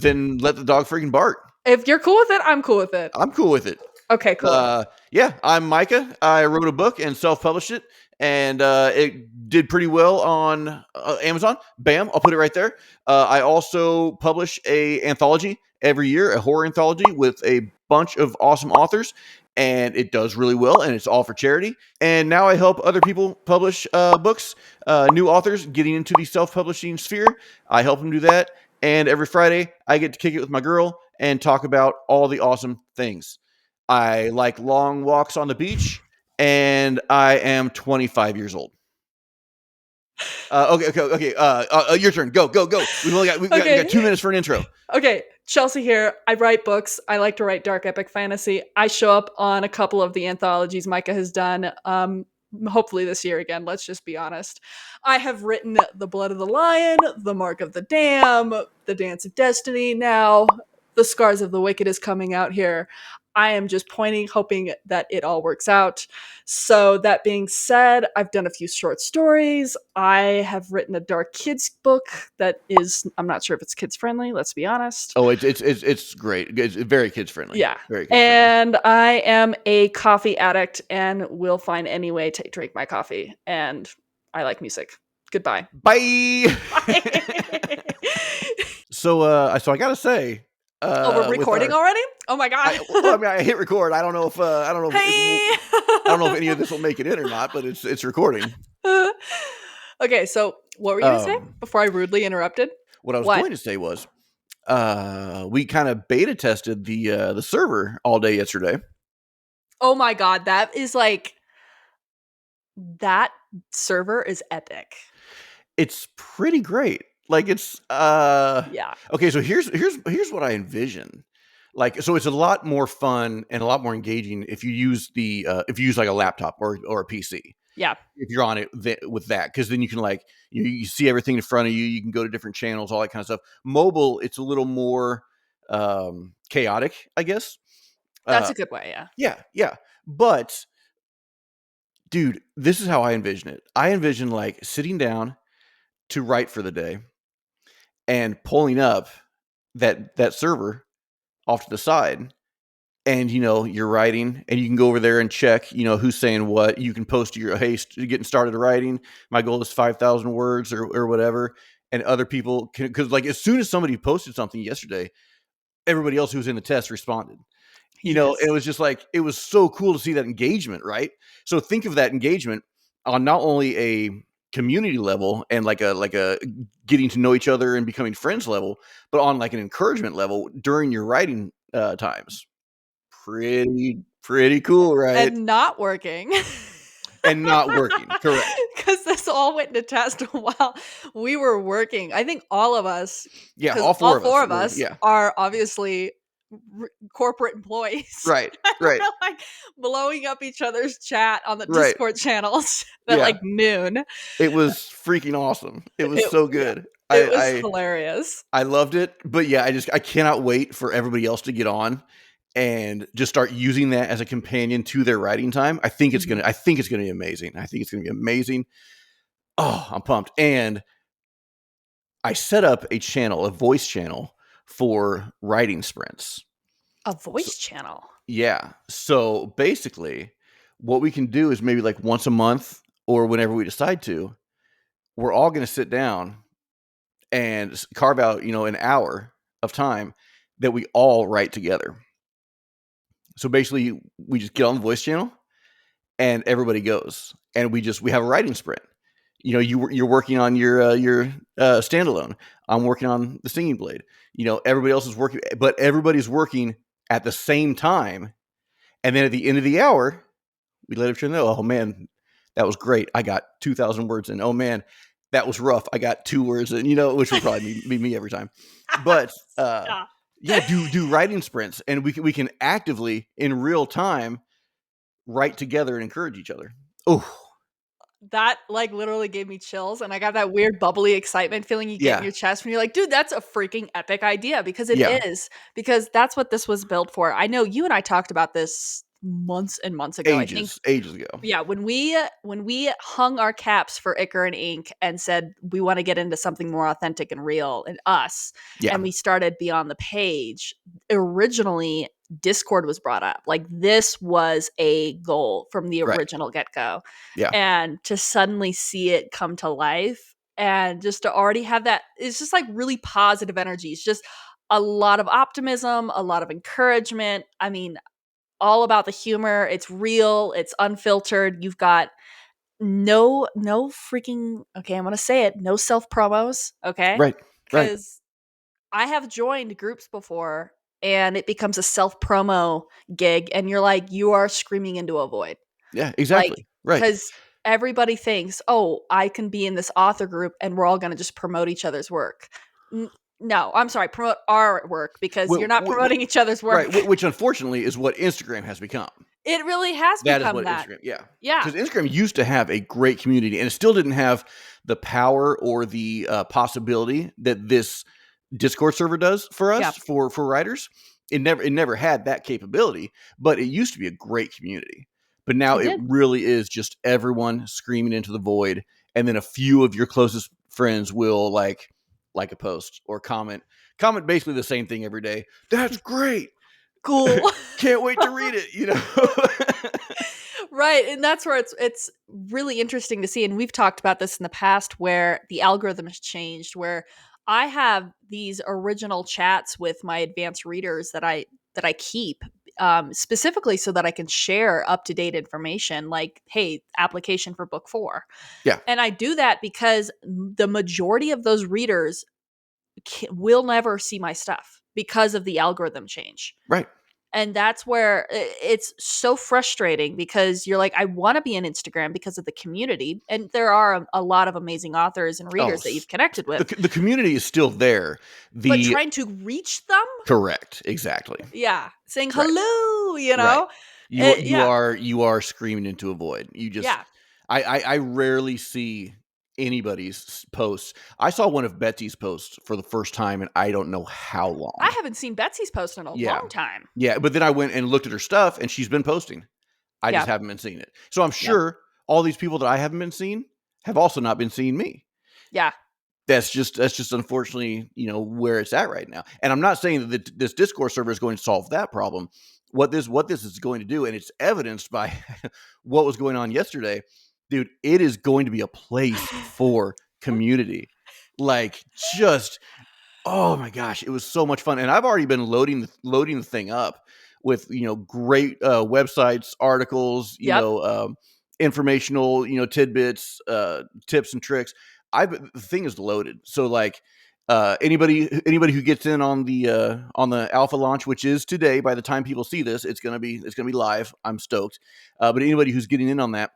then let the dog freaking bark. If you're cool with it, I'm cool with it. I'm cool with it. Okay, cool. Yeah, I'm Micah. I wrote a book and self-published it, and it did pretty well on Amazon. Bam, I'll put it right there. I also publish a anthology every year, a horror anthology with a bunch of awesome authors, and it does really well, and it's all for charity. And now I help other people publish books, new authors getting into the self-publishing sphere. I help them do that, and every Friday I get to kick it with my girl and talk about all the awesome things. I like long walks on the beach, and I am 25 years old. Okay. Your turn. Go. We've got 2 minutes for an intro. Okay, Chelsea here. I write books. I like to write dark epic fantasy. I show up on a couple of the anthologies Micah has done. Hopefully this year again, let's just be honest. I have written The Blood of the Lion, The Mark of the Dam, The Dance of Destiny. Now, The Scars of the Wicked is coming out here. I am just hoping that it all works out. So that being said, I've done a few short stories. I have written a dark kids book that is, I'm not sure if it's kids friendly, let's be honest. Oh, it's great. It's very kids friendly. Yeah. Very kids and I am a coffee addict and will find any way to drink my coffee. And I like music. Goodbye. Bye. So I gotta say, we're recording already? Oh my god! I hit record. I don't know if any of this will make it in or not, but it's recording. Okay, so what were you gonna say before I rudely interrupted? What I was going to say was, we kind of beta tested the server all day yesterday. Oh my god, that server is epic. It's pretty great. Like it's yeah. Okay, so here's what I envision. Like, so it's a lot more fun and a lot more engaging if you use like a laptop or a PC. Yeah. If you're on it with that, because then you can like you see everything in front of you. You can go to different channels, all that kind of stuff. Mobile, it's a little more chaotic, I guess. That's a good way. Yeah. Yeah. But dude, this is how I envision it. I envision like sitting down to write for the day and pulling up that server off to the side, and you're writing, and you can go over there and check who's saying what. You can post your, hey, getting started writing, my goal is 5,000 words or whatever, and other people can, because like as soon as somebody posted something yesterday, everybody else who was in the test responded. It was just like, it was so cool to see that engagement, right? So think of that engagement on not only a community level and like a getting to know each other and becoming friends level, but on like an encouragement level during your writing times. Pretty cool, right? And not working. Correct. Because this all went to test while we were working. I think all of us, all four of us are obviously corporate employees. Right. We're like blowing up each other's chat on the Discord channels at like noon. It was freaking awesome. It was so good. It was hilarious. I loved it. But yeah, I cannot wait for everybody else to get on and just start using that as a companion to their writing time. I think it's gonna be amazing. Oh, I'm pumped. And I set up a voice channel for writing sprints. A voice channel? Yeah. So basically, what we can do is maybe like once a month or whenever we decide to, we're all going to sit down and carve out, an hour of time that we all write together. So basically, we just get on the voice channel and everybody goes, and we have a writing sprint. You're working on your standalone. I'm working on the Singing Blade. Everybody else is working, but everybody's working at the same time. And then at the end of the hour, we let each other know, oh man, that was great. I got 2,000 words in. Oh man, that was rough. I got 2 words in, which would probably be me every time. But do writing sprints, and we can actively in real time write together and encourage each other. Oh, that like literally gave me chills, and I got that weird bubbly excitement feeling you get in your chest when you're like, dude, that's a freaking epic idea, because it is, because that's what this was built for. I know you and I talked about this months and months ago. I think, ages ago. yeah, when we hung our caps for Ichor and Ink and said we want to get into something more authentic and real and us, Yeah, and we started Beyond the Page, originally Discord was brought up. Like, this was a goal from the right. original get-go. Yeah, And to suddenly see it come to life and just to already have that, it's just like really positive energy. It's just a lot of optimism, a lot of encouragement. I mean, all about the humor. It's real, it's unfiltered. You've got no freaking, okay, I'm gonna say it, no self promos, okay? right, right. Because I have joined groups before and it becomes a self promo gig, and you're like, you are screaming into a void. Yeah, Like, exactly. Right. because everybody thinks, oh, I can be in this author group and we're all gonna just promote each other's work. No, I'm sorry, promote our work, because you're not promoting each other's Right, work. which unfortunately is what Instagram has become. It really has That is become what that. Instagram, yeah, Yeah. because Instagram used to have a great community, and it still didn't have the power or the possibility that this Discord server does for Yeah. us, for writers. It never had that capability, but it used to be a great community. But now It it did. really is just everyone screaming into the void, and then a few of your closest friends will like a post or comment basically the same thing every day. That's great. Cool. Can't wait to read it, you know. Right, and that's where it's really interesting to see, and we've talked about this in the past where the algorithm has changed, where I have these original chats with my advanced readers that I keep, specifically so that I can share up to date information, like, hey, application for book 4. Yeah, And I do that because the majority of those readers will never see my stuff because of the algorithm change. right. And that's where it's so frustrating, because you're like, I want to be on Instagram because of the community. And there are a lot of amazing authors and Oh, readers that you've connected the with, the community is still there. but The trying to reach them, correct, exactly. yeah, saying Right, hello, right. You yeah, are you are screaming into a void. You just yeah. I rarely see anybody's posts. I saw one of Betsy's posts for the first time, and I don't know how I long. haven't seen Betsy's post in a Yeah, long time. yeah. But then I went and looked at her stuff, and she's been posting. I just Yeah, haven't been seeing it. So I'm yeah, sure all these people that I haven't been seeing have also not been seeing me. yeah. That's just unfortunately, where it's at right now. And I'm not saying that this Discord server is going to solve that problem. What this is going to do, and it's evidenced by what was going on yesterday, dude. It is going to be a place for community. Like, just oh my gosh, it was so much fun, and I've already been loading the thing up with great websites, articles, Yep. informational tidbits, tips and tricks. The thing is loaded, so like anybody who gets in on the alpha launch, which is today. By the time people see this, it's gonna be live. I'm stoked, but anybody who's getting in on that,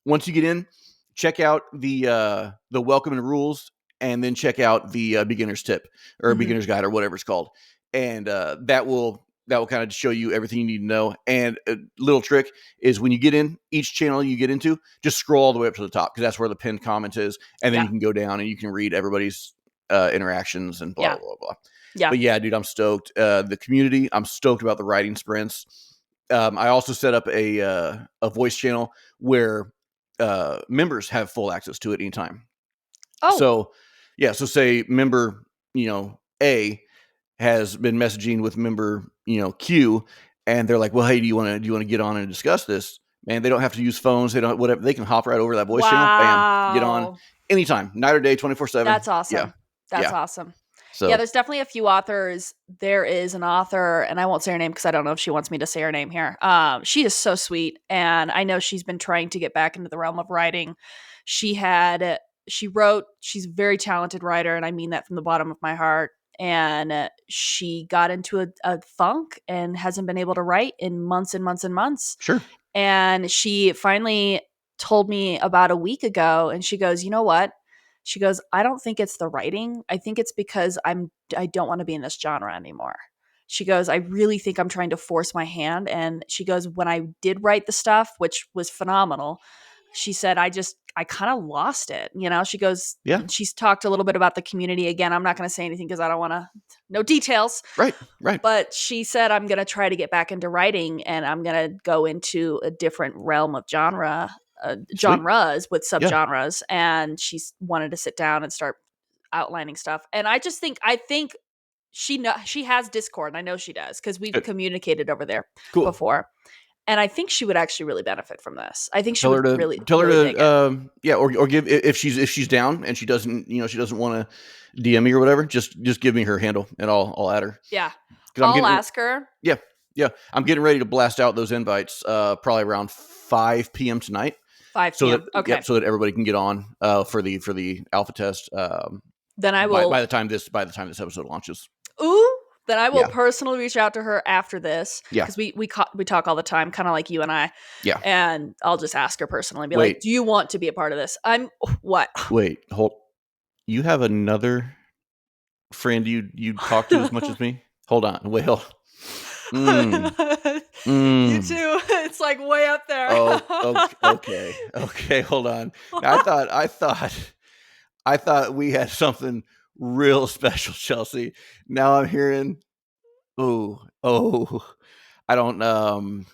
once you get in, check out the welcome and rules, and then check out the beginner's tip or Hmm. beginner's guide or whatever it's called, and that will kind of show you everything you need to know. And a little trick is when you get in each channel you get into, just scroll all the way up to the top because that's where the pinned comment is, and then Yeah, you can go down and you can read everybody's interactions and blah yeah, blah blah blah. yeah. But yeah, dude, I'm stoked. The community, I'm stoked about the writing sprints. I also set up a voice channel where members have full access to it anytime. Oh, So, yeah, so say member, A has been messaging with member, Q, and they're like, "Well, hey, do you want to get on and discuss this?" Man, they don't have to use phones. They don't whatever. They can hop right over that voice channel. Bam, get on wow. anytime, night or day, 24/7. That's Yeah, awesome. That's yeah. awesome. Yeah, So there's definitely a few authors. There is an author, and I won't say her name because I don't know if she wants me to say her name here. She is so sweet, and I know she's been trying to get back into the realm of writing. She had she wrote. She's a very talented writer, and I mean that from the bottom of my heart. And she got into a funk and hasn't been able to write in months and months and months. sure, And she finally told me about a week ago, and she goes, "You know what?" She goes, "I don't think it's the writing. I think it's because I don't want to be in this genre anymore." She goes, "I really think I'm trying to force my hand." And she goes, "When I did write the stuff, which was phenomenal, she said, I kind of lost it. She goes, Yeah. she's talked a little bit about the community again. I'm not going to say anything because I don't want to, no details. Right. Right. But she said, I'm going to try to get back into writing and I'm going to go into a different realm of Sweet. genres with Yeah. subgenres. And she's wanted to sit down and start outlining stuff. And I think she has Discord, and I know she does because we've Good. communicated over there Cool. before. And I think she would actually really benefit from this. I think she Tell her would to really, really dig it. yeah, or give, if she's down and she doesn't, she doesn't want to DM me or whatever, just give me her handle and I'll add her. Yeah. Because I'm I'll getting, ask her. yeah, yeah, I'm getting ready to blast out those invites probably around 5 p.m. tonight, 5 so that, p.m. Okay. yep, so that everybody can get on for the alpha test Then I by will the time this episode launches. ooh, then I will Yeah, personally reach out to her after this yeah, because we talk all the time, kind of like you and I. yeah. And I'll just ask her personally and be like, Wait, "Do you want to be a part of this?" I'm what? hold. You have another friend you talk to as much as me? Hold on. Wait, hold. Mm, You mm. too. It's like way up there. Oh, okay, okay, okay. Hold on. Now, I thought we had something real special, Chelsea. Now I'm hearing, oh, I don't.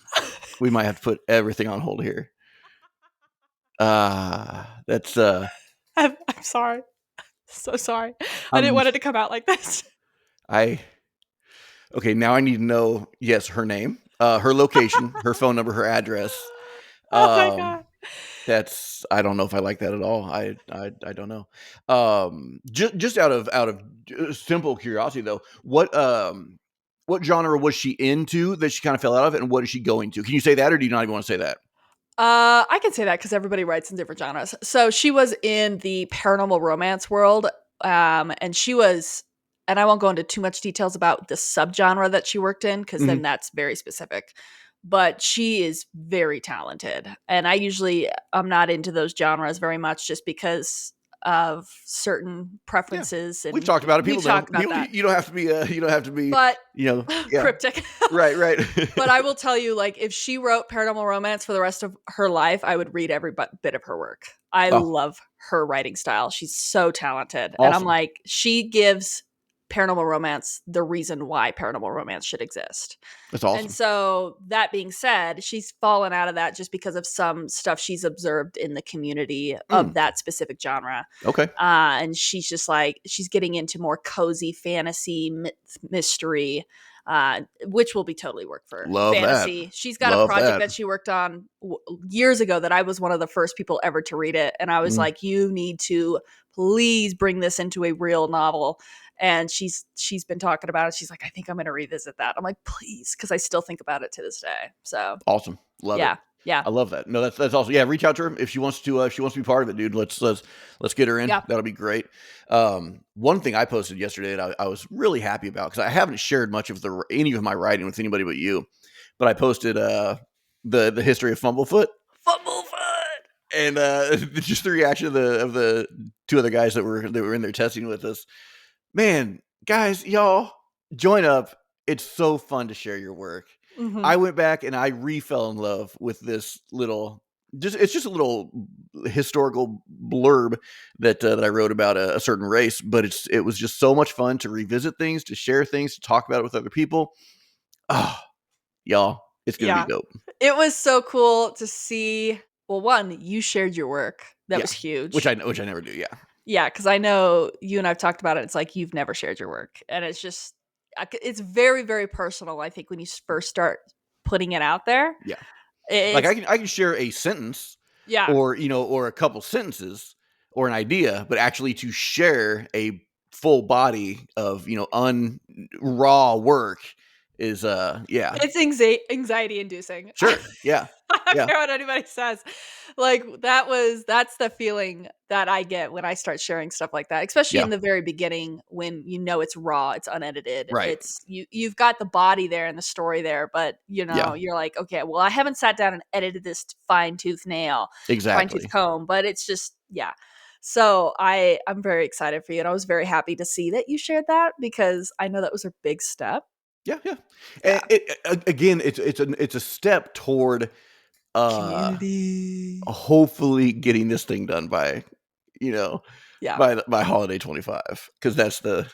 We might have to put everything on hold here. That's I'm sorry. So sorry. I didn't I'm want it to come out like this. I okay. Now I need to know. Yes, her name, her location, her phone number, her address. Oh my Um, god. That's I don't know if I like that at all. I don't know. Just out of simple curiosity though, what genre was she into that she kind of fell out of it, and what is she going to? Can you say that, or do you not even want to say that? I can say that because everybody writes in different genres. So she was in the paranormal romance world, and and I won't go into too much details about the subgenre that she worked in because Mhm. then that's very specific. But she is very talented, and I'm not into those genres very much just because of certain Yeah, preferences, we've and talked about it. we've People know. talked about People, that. you don't have to be. You don't have to be. But Yeah. cryptic. Right. Right. But I will tell you, like, if she wrote paranormal romance for the rest of her life, I would read every bit of her work. I Oh, love her writing style. She's so talented. And I'm awesome. like, she gives paranormal romance the reason why paranormal romance should exist. That's And awesome. so, that being said, she's fallen out of that just because of some stuff she's observed in the community of Mm, that specific genre. okay. And she's just like, she's getting into more cozy fantasy, mystery, which will be totally work for Love that. fantasy. She's got a Love project that. that she worked on years ago that I was one of the first people ever to read it. And I was Mm, like, you need to please bring this into a real novel. And she's been talking about it. She's like, I think I'm going to revisit that. I'm like, please, because I still think about it to this day. So awesome. Love it. yeah, yeah, I love that. No, that's awesome. Yeah, reach out to her if she wants to. If she wants to be part of it, dude. Let's get her in. yeah. That'll be great. One thing I posted yesterday that I was really happy about because I haven't shared much of any of my writing with anybody but you, but I posted the history of Fumblefoot Fumblefoot. and just the reaction of the two other guys that were in there testing with us. Man, guys, y'all join up. It's so fun to share your work. Hmm. I went back and I fell in love with this little it's just a little historical blurb that I wrote about a certain race, but it was just so much fun to revisit things, to share things, to talk about it with other people. Oh, y'all, it's gonna be Yeah. dope. It was so cool to see. Well, one, you shared your work. That Yeah, was which huge. I never do. Yeah, Yeah, because I know you and I've talked about it. It's like you've never shared your work, and it's just it's very very personal. I think when you first start putting it out there, yeah. Like it's I can share a sentence yeah, or a couple sentences or an idea, but actually to share a full body of raw work is yeah, it's anxiety inducing. sure, yeah, I don't yeah, care what anybody says. Like that's the feeling that I get when I start sharing stuff like that, especially yeah, in the very beginning when you know it's raw, it's unedited. right, It's you've got the body there and the story there, but yeah, you're like, okay, well, I haven't sat down and edited this fine tooth nail, fine tooth exactly, comb, but it's just yeah. So I'm very excited for you, and I was very happy to see that you shared that because I know that was a big step. yeah, yeah. And Yeah. again, it's a step toward Community. hopefully getting this thing done by, you know, Yeah. by holiday 25, because that's the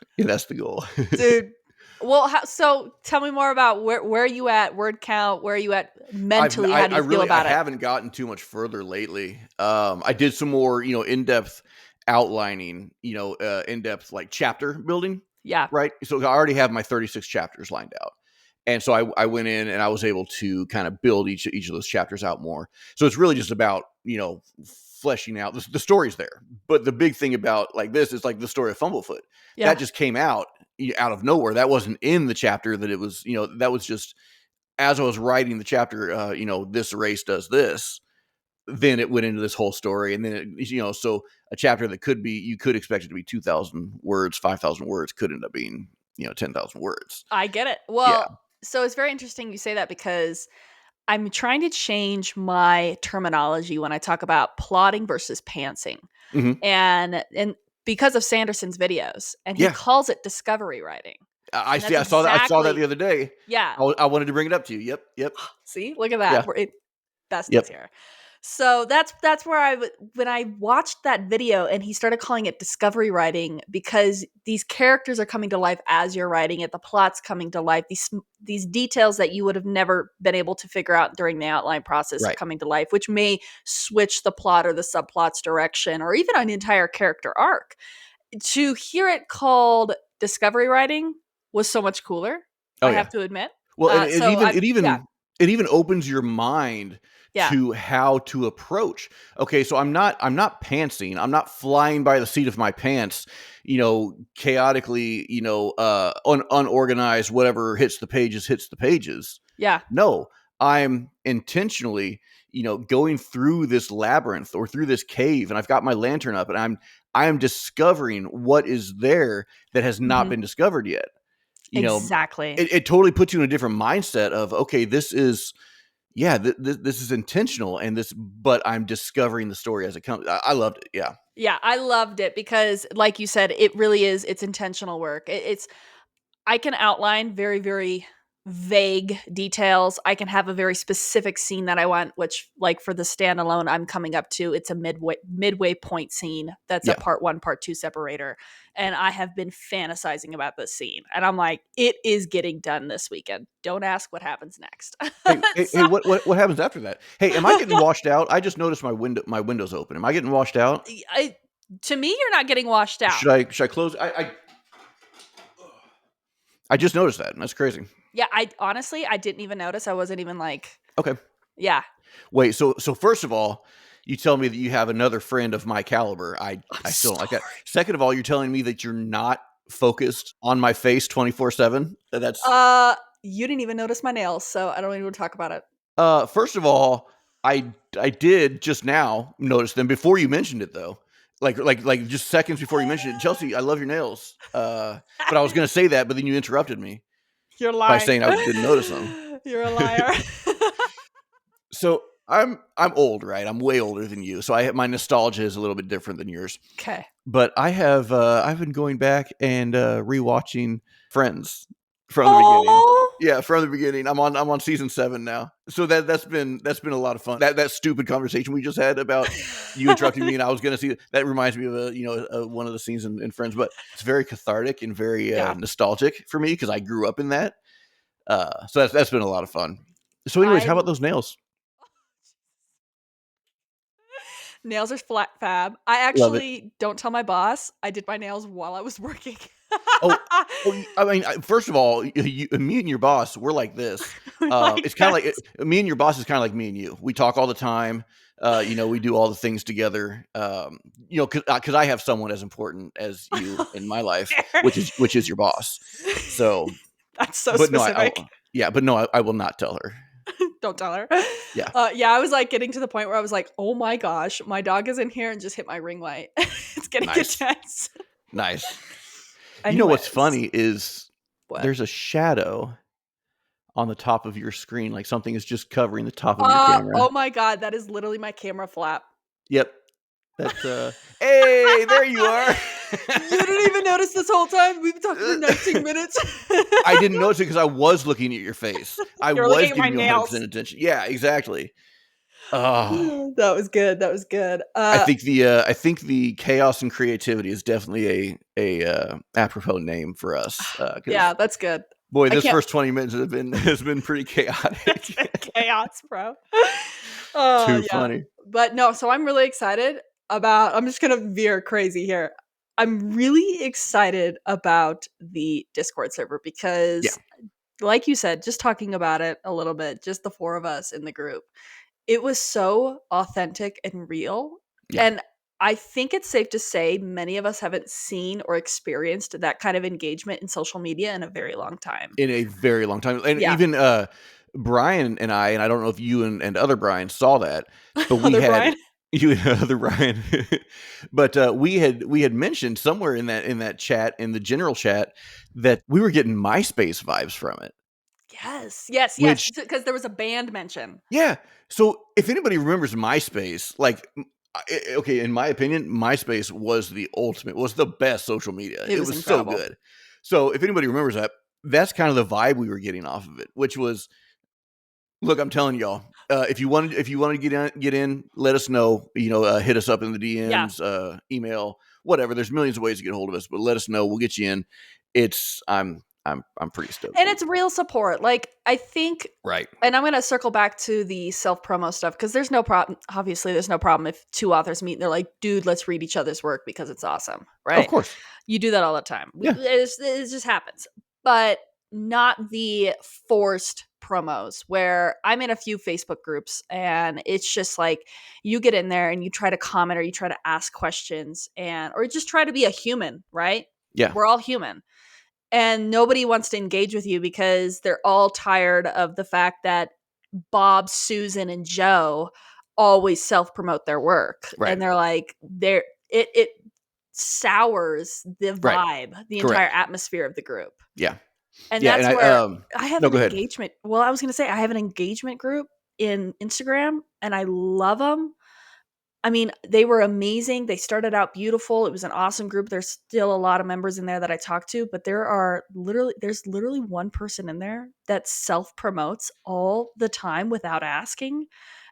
goal. Dude. Well, so tell me more about where are you at word count? Where are you at mentally? How do you feel I about it? haven't gotten too much further lately. I did some more, in-depth outlining, in-depth like chapter building, Yeah. right? So I already have my 36 chapters lined out. And so I went in and I was able to kind of build each of those chapters out more. So it's really just about, fleshing out the story's there. But the big thing about like this is like the story of Fumblefoot. That Yeah. just came out of nowhere. That wasn't in the chapter that it was, that was just as I was writing the chapter, this race does this, then it went into this whole story. And then, so a chapter that you could expect it to be 2,000 words, 5,000 words could end up being, 10,000 words. I get it. Yeah. Well, so it's very interesting you say that because I'm trying to change my terminology when I talk about plotting versus pantsing. Hmm. And because of Sanderson's videos, and he Yeah. calls it discovery writing. I And see. that's I saw that exactly, the other day. yeah. I wanted to bring it up to you. Yep. Yep. See, look at that. Yeah. We're besties Yep. here. So that's where when I watched that video and he started calling it discovery writing because these characters are coming to life as you're writing it, the plot's coming to life, these details that you would have never been able to figure out during the outline process are Right. coming to life, which may switch the plot or the subplot's direction or even an entire character arc. To hear it called discovery writing was so much cooler, Oh I yeah. have to admit. Well, and So I yeah, it even opens your mind yeah, to how to approach. Okay, so I'm not pantsing. I'm not flying by the seat of my pants, chaotically, unorganized, whatever hits the pages hits the pages. yeah. No, I'm intentionally, going through this labyrinth or through this cave, and I've got my lantern up, and I'm discovering what is there that has not Mhm. been discovered yet. You know, Exactly. it totally puts you in a different mindset of, okay, this is, yeah, this is intentional, but I'm discovering the story as it comes. I loved it. Yeah. Yeah, I loved it because like you said, it really is it's intentional work. It's I can outline very, very vague details. I can have a very specific scene that I want, which like for the standalone I'm coming up to, it's a midway point scene that's a Yeah. part 1, part 2 separator. And I have been fantasizing about this scene. And I'm like, it is getting done this weekend. Don't ask what happens next. Hey, So what happens after that? Hey, am I getting washed out? I just noticed my window's open. Am I getting washed out? to me, you're not getting washed out. Should I close? I just noticed that. And that's crazy. Yeah, I honestly I didn't even notice. I wasn't even like, Okay. yeah. Wait, so first of all, you tell me that you have another friend of my caliber. I'm I still don't like that. sorry. Second of all, you're telling me that you're not focused on my face 24/7. That's You didn't even notice my nails, so I don't even want to talk about it. first of all, I did just now notice them before you mentioned it though. Like just seconds before you mentioned it. Chelsea, I love your nails. But I was gonna say that, but then you interrupted me You're by lying. saying I didn't notice them. You're a liar. So I'm old, right? I'm way older than you. So my nostalgia is a little bit different than yours. Okay. But I've been going back and rewatching Friends from the beginning. Oh, Yeah, from the beginning. I'm on season 7 now. So that's been a lot of fun. That stupid conversation we just had about you interrupting me and I was going to see that reminds me of one of the scenes in Friends, but it's very cathartic and very yeah. nostalgic for me because I grew up in that. So that's been a lot of fun. So anyways, I how about those nails? nails are flat fab. I Love it. actually don't tell my boss. I did my nails while I was working. Oh, I mean, first of all, me and your boss, we're like this. We're like It's kind of this. like me and your boss is kind of like me and you. We talk all the time. We do all the things together. Because I have someone as important as you in my life, which is your boss. So, That's so but no, specific. yeah, but no, I will not tell her. Don't tell her. Yeah, Yeah, I was like getting to the point where I was like, oh my gosh, my dog is in here and just hit my ring light. It's getting nice, intense. nice. You know what's Anyways, funny is what? there's a shadow on the top of your screen, like something is just covering the top of your camera. Oh my god, that is literally my camera flap. Yep. That's hey, there you are. You didn't even notice this whole time? We've been talking for 19 minutes. I didn't notice it because I was looking at your face. I You're looking was at my giving you 100% nails. attention. Yeah, exactly. Oh, That was good. That was good. I think the chaos and creativity is definitely a apropos name for us, because Yeah, that's good. boy, I this can't. first 20 minutes has been pretty It's chaotic. been chaos, bro. Oh Too yeah, funny. but no. So I'm really excited about. I'm just gonna veer crazy here. I'm really excited about the Discord server Yeah, because, like you said, just talking about it a little bit, just the four of us in the group, it was so authentic and real. yeah. And I think it's safe to say many of us haven't seen or experienced that kind of engagement in social media in a very long time. In a very long time, and Yeah. even, Brian and I don't know if you and other Brian saw that, but we Other had Brian. you and other Brian, but, we had mentioned somewhere in that chat, in the general chat, that we were getting MySpace vibes from it, Yes, yes, yes, which because there was a band mention. yeah. So if anybody remembers MySpace, like, okay, in my opinion, MySpace was the ultimate, was the best social media. It It was was so incredible. good. So if anybody remembers that, that's kind of the vibe we were getting off of it, which was, look, I'm telling y'all, if you wanted to get in, let us know. Hit us up in the Yeah, DMs, email, whatever. There's millions of ways to get a hold of us, but let us know. We'll get you in. It's I'm pretty stoked. and it's real support. Like, I think, Right. and I'm gonna circle back to the self-promo stuff because there's no problem, obviously, there's no problem if two authors meet and they're like, "Dude, let's read each other's work because it's awesome," Of right? course. You do that all the time. Yeah. It just happens. But not the forced promos where I'm in a few Facebook groups and it's just like you get in there and you try to comment or you try to ask questions and or just try to be a human, right? Yeah. We're all human. And nobody wants to engage with you because they're all tired of the fact that Bob, Susan, and Joe always self-promote their work. Right. And they're like, it sours the Right. vibe, the entire Correct. atmosphere of the group. Yeah. And Yeah. And that's I where I have no, an go ahead. engagement. Well, I was going to say I have an engagement group in Instagram and I love them. I mean, they were amazing. They started out beautiful. It was an awesome group. There's still a lot of members in there that I talk to, but there's literally one person in there that self promotes all the time without asking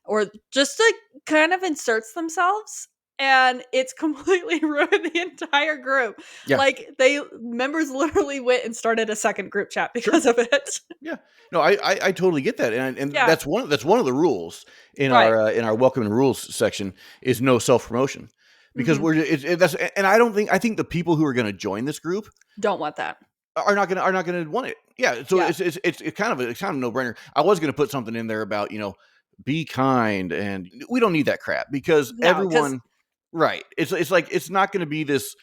or just like kind of inserts themselves and it's completely ruined the entire group. Yeah. Like they members literally went and started a second group chat Sure. because of it. Yeah. No, I totally get that, and Yeah, that's one of the rules right. in our welcome and rules section is no self promotion, because Mhm. we're that's and I think the people who are going to join this group Don't want that. are not gonna want it. Yeah. So Yeah. it's kind of no brainer. I was going to put something in there about be kind, and we don't need that crap because No, cuz everyone. Right. It's like it's not going to be this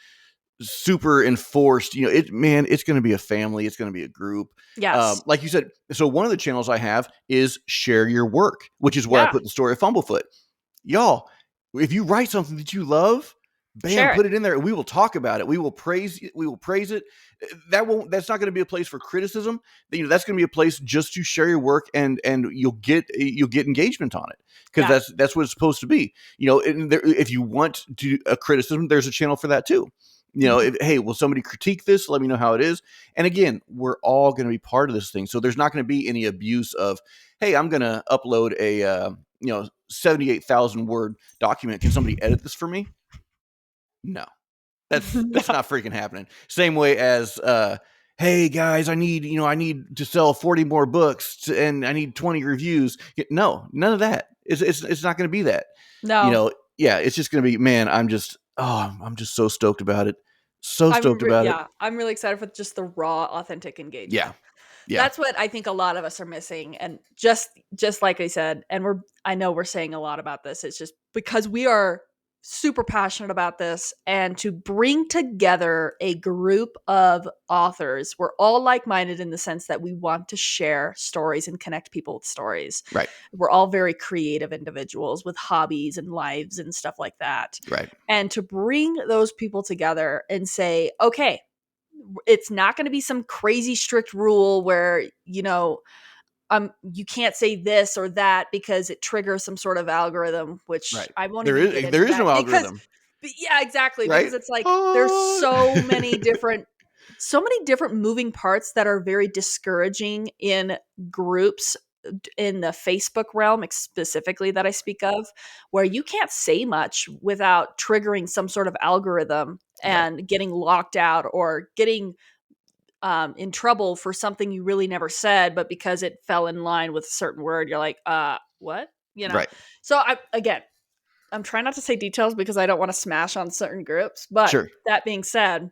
super enforced. It's going to be a family. It's going to be a group. yes. Like you said, so one of the channels I have is share your work, which is where I Yeah. put the story of Fumblefoot. Y'all, if you write something that you love, bam, Share it. put it in there and we will talk about it. We will praise it. We will praise it. That's not going to be a place for criticism. That's going to be a place just to share your work, and you'll get engagement on it, because Yeah. that's what it's supposed to be. And if you want to a criticism, there's a channel for that too. Mhm. Hey, will somebody critique this? Let me know how it is. And again, we're all going to be part of this thing, so there's not going to be any abuse of, hey, I'm going to upload a 78,000 word document. Can somebody edit this for me? No, that's No. not freaking happening. Same way as, hey guys, I need to sell 40 more books and I need 20 reviews. No, none of that. It's not going to be that. No. Yeah, it's just going to be, man. I'm just so stoked about it. So stoked about it. Yeah, I'm really excited for just the raw, authentic Yeah, engagement. yeah, That's what I think a lot of us are missing, and just like I said, and I know we're saying a lot about this, it's just because we are super passionate about this, and to bring together a group of authors, we're all like-minded in the sense that we want to share stories and connect people with stories. right, We're all very creative individuals with hobbies and lives and stuff like that. right. And to bring those people together and say, okay, it's not going to be some crazy strict rule where, you can't say this or that because it triggers some sort of algorithm, which Right. I won't even get There into is that no because algorithm, yeah, exactly, right? because it's like there's Oh, so many different moving parts that are very discouraging in groups in the Facebook realm specifically that I speak of, where you can't say much without triggering some sort of algorithm Right. and getting locked out or getting in trouble for something you really never said, but because it fell in line with a certain word, you're like, what? Right. So I'm trying not to say details because I don't want to smash on certain groups. But Sure. that being said,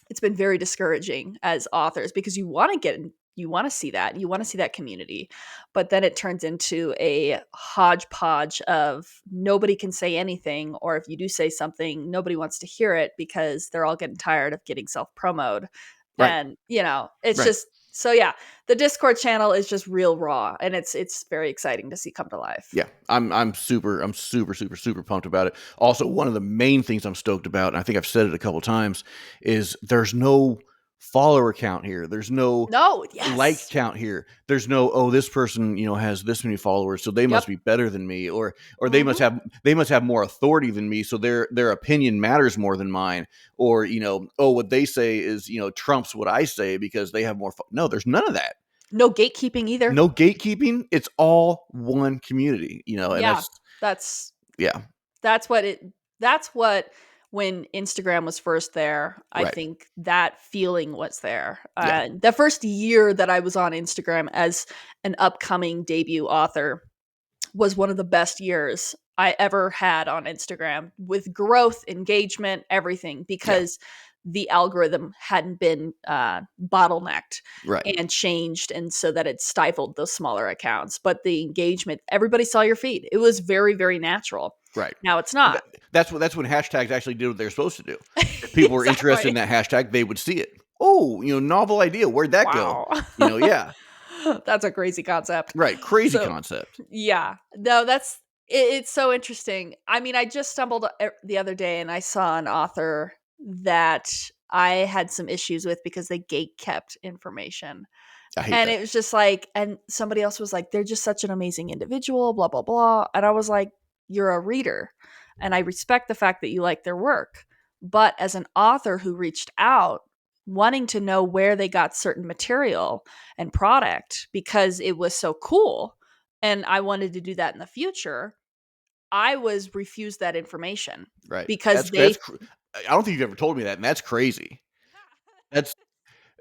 it's been very discouraging as authors because you want to see that, you want to see that community, but then it turns into a hodgepodge of nobody can say anything, or if you do say something, nobody wants to hear it because they're all getting tired of getting self-promoted. Right. And it's Right. just so yeah, the Discord channel is just real raw, and it's very exciting to see come to life. Yeah, I'm super pumped about it. Also, one of the main things I'm stoked about, and I think I've said it a couple times, is there's no follower count here. There's no No, like yes. count here. There's no, oh, this person, has this many followers, so they must Yep. be better than me, or Mhm. they must have more authority than me, so their opinion matters more than mine, or oh, what they say is trumps what I say because they have more. No, there's none of that. No gatekeeping either. No gatekeeping. It's all one community, and Yeah, that's yeah, that's what it that's what when Instagram was first there, I right. think that feeling was there. Yeah, The first year that I was on Instagram as an upcoming debut author was one of the best years I ever had on Instagram with growth, engagement, everything, yeah, because the algorithm hadn't been bottlenecked right, and changed, and so that it stifled those smaller accounts. But the engagement, everybody saw your feed. It was very, very natural. right. Now it's And not. that's when hashtags actually did what they're supposed to do. If people were interested in Exactly. that hashtag, they would see it. Oh, novel idea. Where'd that go? Wow. Yeah, That's a crazy concept. right. Crazy So, concept. yeah. No, it's so interesting. I mean, I just stumbled the other day and I saw an author that I had some issues with because they gate kept information. I hate And that. it was just like, and somebody else was like, they're just such an amazing individual, blah, blah, blah. And I was like, you're a reader. And I respect the fact that you like their work. But as an author who reached out, wanting to know where they got certain material and product because it was so cool, and I wanted to do that in the future, I was refused that information Right. because That's. they, I don't think you've ever told me that, and that's crazy. That's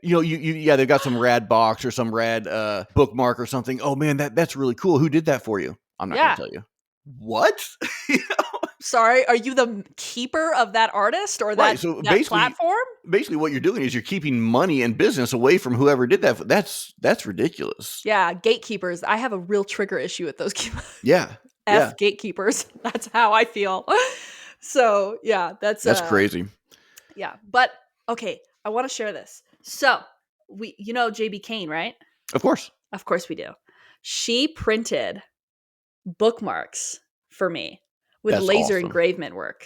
yeah, they've got some rad box or some rad bookmark or something. Oh man, that's really cool. Who did that for you? I'm not going yeah. to tell you. What? Sorry, are you the keeper of that artist or Right. that So that basically, platform? what you're doing is you're keeping money and business away from whoever did that. That's ridiculous. Yeah, gatekeepers. I have a real trigger issue with those Yeah. Yeah. F gatekeepers. That's how I feel. So, yeah, that's That's crazy. yeah. But okay, I want to share this. So, we JB Kane, right? Of course. Of course we do. She printed bookmarks for me with That's laser awesome. engravement work.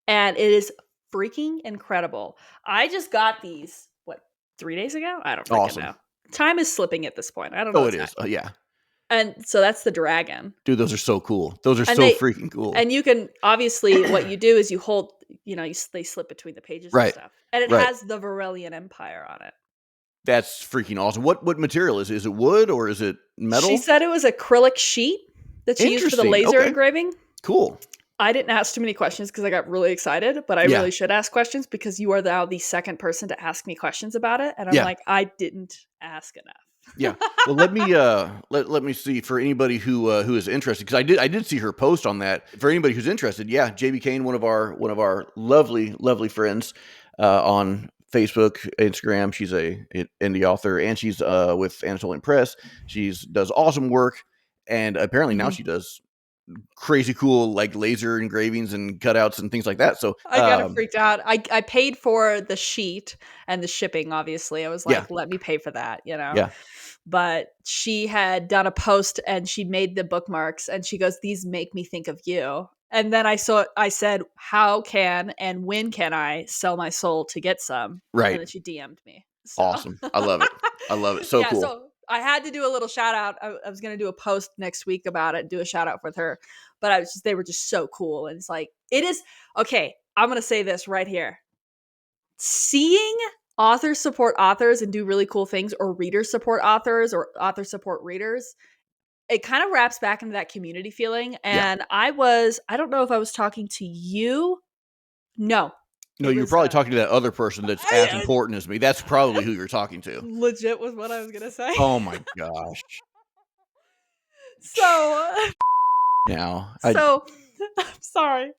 And it is freaking incredible. I just got these, what, 3 days ago? I don't freaking Awesome. know. Time is slipping at this point. I don't know Oh, it what's is. happening. Yeah. And so that's the dragon. Dude, those are so cool. Those are And so they freaking cool. and you can obviously what you do is you hold, they slip between the pages and Right. stuff. And it Right. has the Varelian Empire on it. That's freaking awesome. What material is it? Is it wood or is it She metal? said it was acrylic sheet that she used for the Interesting. laser Okay. engraving. Cool. I didn't ask too many questions because I got really excited, but I Yeah. really should ask questions because you are now the second person to ask me questions about it. And I'm Yeah. like, I didn't ask Yeah. enough. Well, let me let me see for anybody who is interested, because I did see her post on that. For anybody who's interested, yeah, JB Kane, one of our lovely friends on Facebook, Instagram. She's an indie author, and she's with Anatolian Press. She's does awesome work, and apparently now Mhm. she does crazy cool like laser engravings and cutouts and things like that. So I kind of freaked out. I paid for the sheet and the shipping, obviously. I was yeah, like, let me pay for that. yeah, But she had done a post and she made the bookmarks and she goes, these make me think of you. And then I said, how can and when can I sell my soul to get some? And right, then she DM'd me. So awesome. I love it. I love it. So yeah, cool. so I had to do a little shout out. I was going to do a post next week about it, do a shout out with her, but they were just so cool. And it's like, it is okay. I'm going to say this right here. Seeing authors support authors and do really cool things, or readers support authors, or authors support readers, it kind of wraps back into that community feeling. Yeah. And I don't know if I was talking to you. No, No, it you're was, probably talking to that other person that's as I important as me. That's probably who you're talking to. legit was what I was going to say. Oh my gosh. So, Now, so I'm sorry.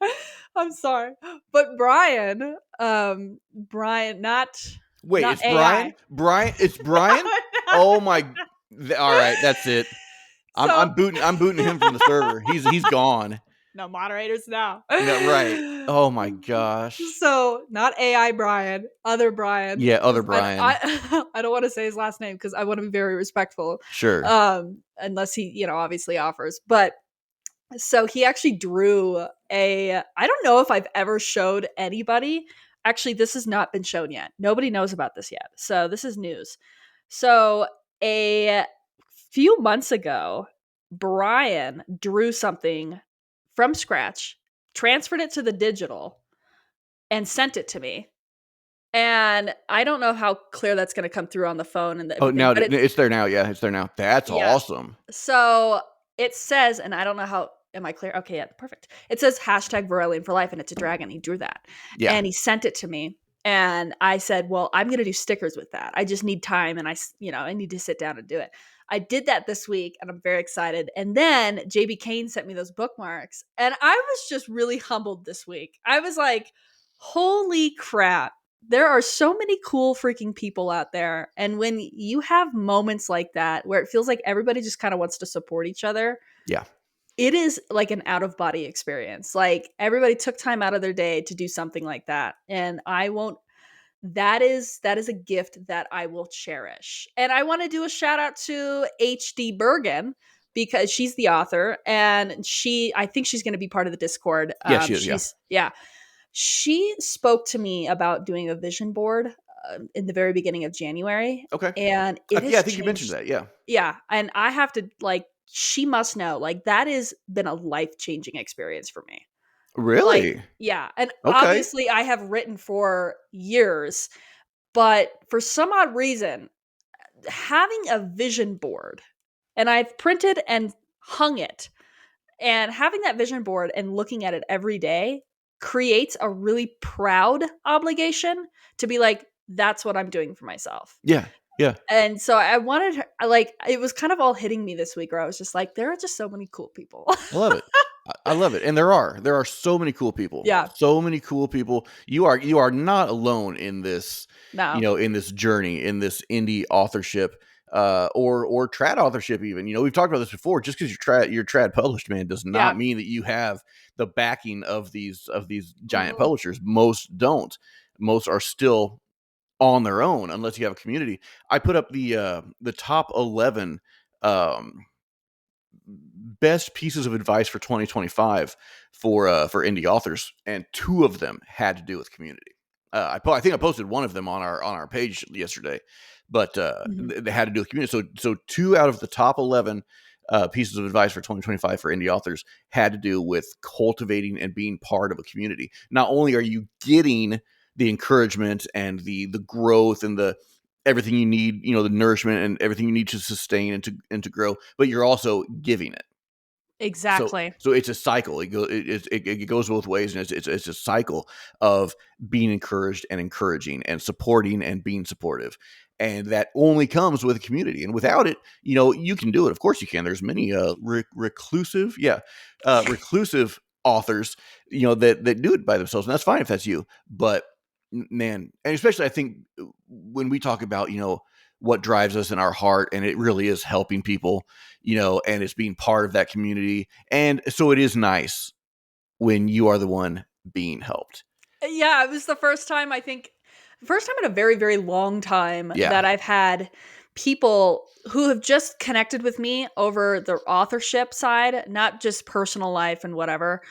I'm sorry. But Brian, not wait, it's Brian? AI. Brian? It's Brian? Oh my all right, that's it. So I'm booting him from the server. He's gone. no moderators now. No, right. Oh my gosh. So not AI Brian, other Brian. Yeah, other 'Cause Brian. I don't want to say his last name because I want to be very respectful. Sure. Unless he, obviously offers. But so he actually drew I don't know if I've ever showed anybody. Actually, this has not been shown yet. Nobody knows about this yet. So this is news. So a few months ago, Brian drew something from scratch, transferred it to the digital, and sent it to me. And I don't know how clear that's going to come through on the phone and Oh, everything, now but it's there now. Yeah, it's there now. That's yeah. awesome. So it says, and I don't know how. Am I clear? Okay, yeah, perfect. It says hashtag Varelian for life, and it's a dragon. He drew that, Yeah. and he sent it to me. And I said, well, I'm going to do stickers with that. I just need time, and I need to sit down and do it. I did that this week, and I'm very excited. And then JB Kane sent me those bookmarks, and I was just really humbled this week. I was like, holy crap. There are so many cool freaking people out there. And when you have moments like that where it feels like everybody just kind of wants to support each other, Yeah. it is like an out of body experience. Like everybody took time out of their day to do something like that. And I won't that is a gift that I will cherish. And I want to do a shout out to HD Bergen because she's the author and I think she's going to be part of the Discord. Yeah, she is. Yeah. She spoke to me about doing a vision board in the very beginning of January, Okay. and it Yeah, has I think you mentioned changed. that. Yeah. Yeah, and I have to she must know that has been a life changing experience for me. Like, Really? yeah, and Okay. obviously I have written for years, but for some odd reason, having a vision board, and I've printed and hung it, and having that vision board and looking at it every day creates a really proud obligation to be like, that's what I'm doing for myself. Yeah. Yeah. And so I wanted her, it was kind of all hitting me this week where I was just like, there are just so many cool people. I love it. I love it. And there are so many cool people. Yeah. So many cool people. You are not alone in this, No. in this journey, in this indie authorship, or trad authorship even. We've talked about this before. Just because you're trad published, man, does not Yeah. mean that you have the backing of these giant Mhm. publishers. Most don't. Most are still on their own unless you have a community. I put up the top 11 um best pieces of advice for 2025 for indie authors, and two of them had to do with community. I think I posted one of them on our page yesterday, but Mhm. they had to do with community. So two out of the top 11 pieces of advice for 2025 for indie authors had to do with cultivating and being part of a community. Not only are you getting the encouragement and the growth and the everything you need, the nourishment and everything you need to sustain and to grow, but you're also giving it. So Exactly. so it's a cycle. It goes both ways, and it's a cycle of being encouraged and encouraging and supporting and being supportive, and that only comes with a community. And without it, you can do it. Of course, you can. There's many reclusive authors, that do it by themselves, and that's fine if that's you. But man, and especially I think when we talk about what drives us in our heart, and it really is helping people, and it's being part of that community. And so it is nice when you are the one being helped. Yeah, it was the first time in a very, very long time Yeah. that I've had people who have just connected with me over the authorship side, not just personal life and whatever,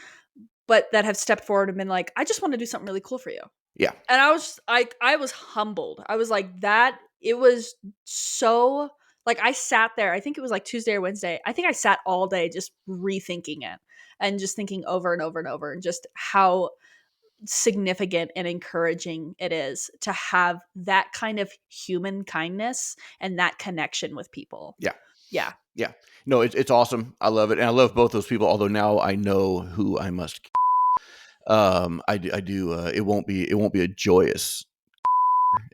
but that have stepped forward and been like, I just want to do something really cool for you. Yeah. And I was humbled. I was like, that it was so I sat there, I think it was like Tuesday or Wednesday. I think I sat all day just rethinking it and just thinking over and over and over and just how significant and encouraging it is to have that kind of human kindness and that connection with people. Yeah. Yeah. Yeah. No, it's awesome. I love it. And I love both those people, although now I know who I must. I do. It won't be a joyous.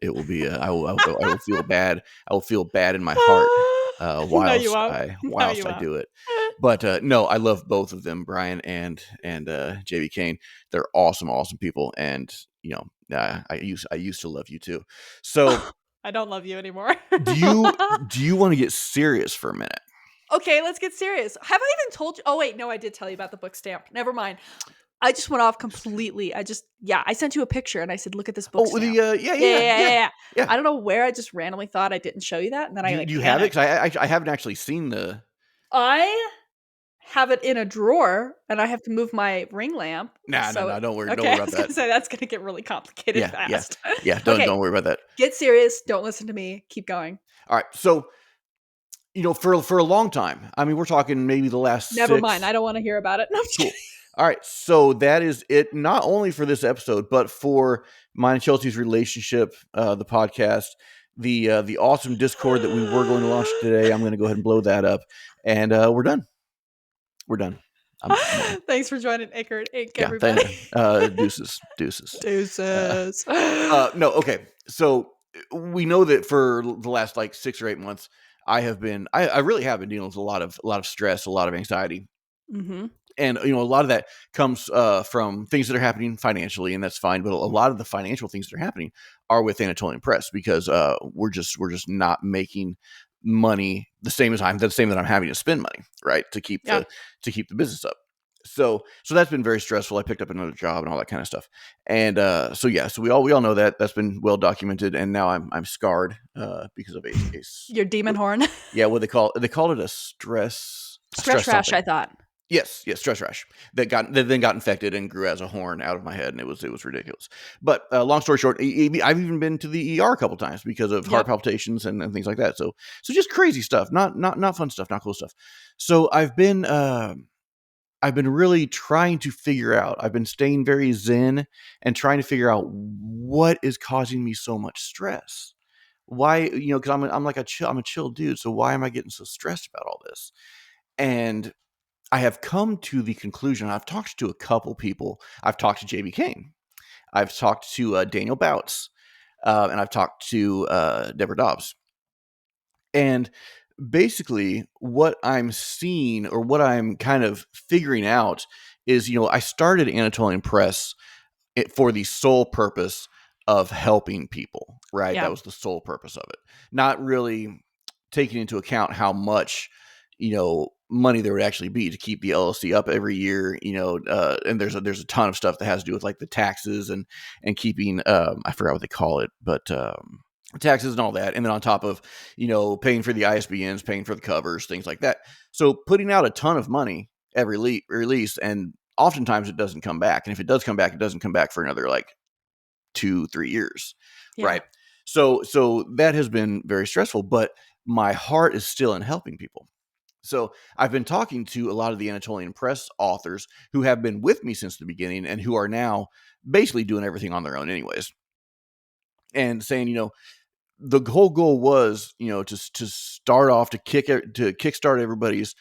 It will be. I will feel bad. I will feel bad in my heart No, you won't. No, you whilst I won't. do it. But no, I love both of them, Brian and JB Kane. They're awesome, awesome people, and I used to love you too. So I don't love you anymore. do you want to get serious for a minute? Okay, let's get serious. Have I even told you? Oh, wait, no, I did tell you about the book stamp. Never mind. I just went off completely. I sent you a picture and I said, look at this book Oh, the stamp. yeah, Yeah, yeah, yeah, yeah, yeah, yeah. yeah. I don't know where I just randomly thought I didn't show you that. And then I Do like you have it? panicked. Because I haven't actually seen the. I have it in a drawer and I have to move my ring lamp. Nah, no, So, no, don't okay, worry I about was going that. to say that's going to get really complicated Yeah, yeah, fast. yeah. Okay, Don't worry about that. get serious. Don't listen to me. Keep going. All right, so for a long time. I mean, we're talking maybe the last Never mind. I 6. don't want to hear about it. No, I'm just kidding. Cool. All right, so that is it. Not only for this episode, but for mine and Chelsea's relationship, the podcast, the awesome Discord that we were going to launch today. I'm going to go ahead and blow that up, and we're done. We're done. I'm on. Thanks for joining Acre Inc., Yeah. everybody. Deuces. Deuces. Deuces. No. Okay. So we know that for the last like 6 or 8 months, I really have been dealing with a lot of stress, a lot of anxiety, Mm-hmm. and a lot of that comes from things that are happening financially, and that's fine. But a lot of the financial things that are happening are with Anatolian Press because we're just not making money the same that I'm having to spend money, right, to keep Yeah. the business up. So that's been very stressful. I picked up another job and all that kind of stuff, and so we all know that that's been well documented, and now I'm scarred because of Your demon horn. yeah, what they called it a Stress stress rash, something. I thought. Yes, stress rash that then got infected and grew as a horn out of my head, and it was ridiculous. But long story short, I've even been to the ER a couple times because of heart Yep. palpitations and things like that. So just crazy stuff, not fun stuff, not cool stuff. So I've been really trying to figure out. I've been staying very zen and trying to figure out what is causing me so much stress. Why, because I'm a chill dude. So why am I getting so stressed about all this? And I have come to the conclusion. I've talked to a couple people. I've talked to JB King. I've talked to Daniel Bouts, and I've talked to Deborah Dobbs. And basically, what I'm seeing or what I'm kind of figuring out is, I started Anatolian Press for the sole purpose of helping people, right? That Yeah. was the sole purpose of it. Not really taking into account how much, money there would actually be to keep the LLC up every year, and there's a ton of stuff that has to do with like the taxes and keeping I forgot what they call it, but taxes and all that, and then on top of paying for the ISBNs, paying for the covers, things like that. So putting out a ton of money every release, and oftentimes it doesn't come back. And if it does come back, it doesn't come back for another like 2-3 years, Yeah. right? So that has been very stressful, but my heart is still in helping people. So I've been talking to a lot of the Anatolian Press authors who have been with me since the beginning and who are now basically doing everything on their own anyways, and saying, the whole goal was, to start off to kickstart everybody's,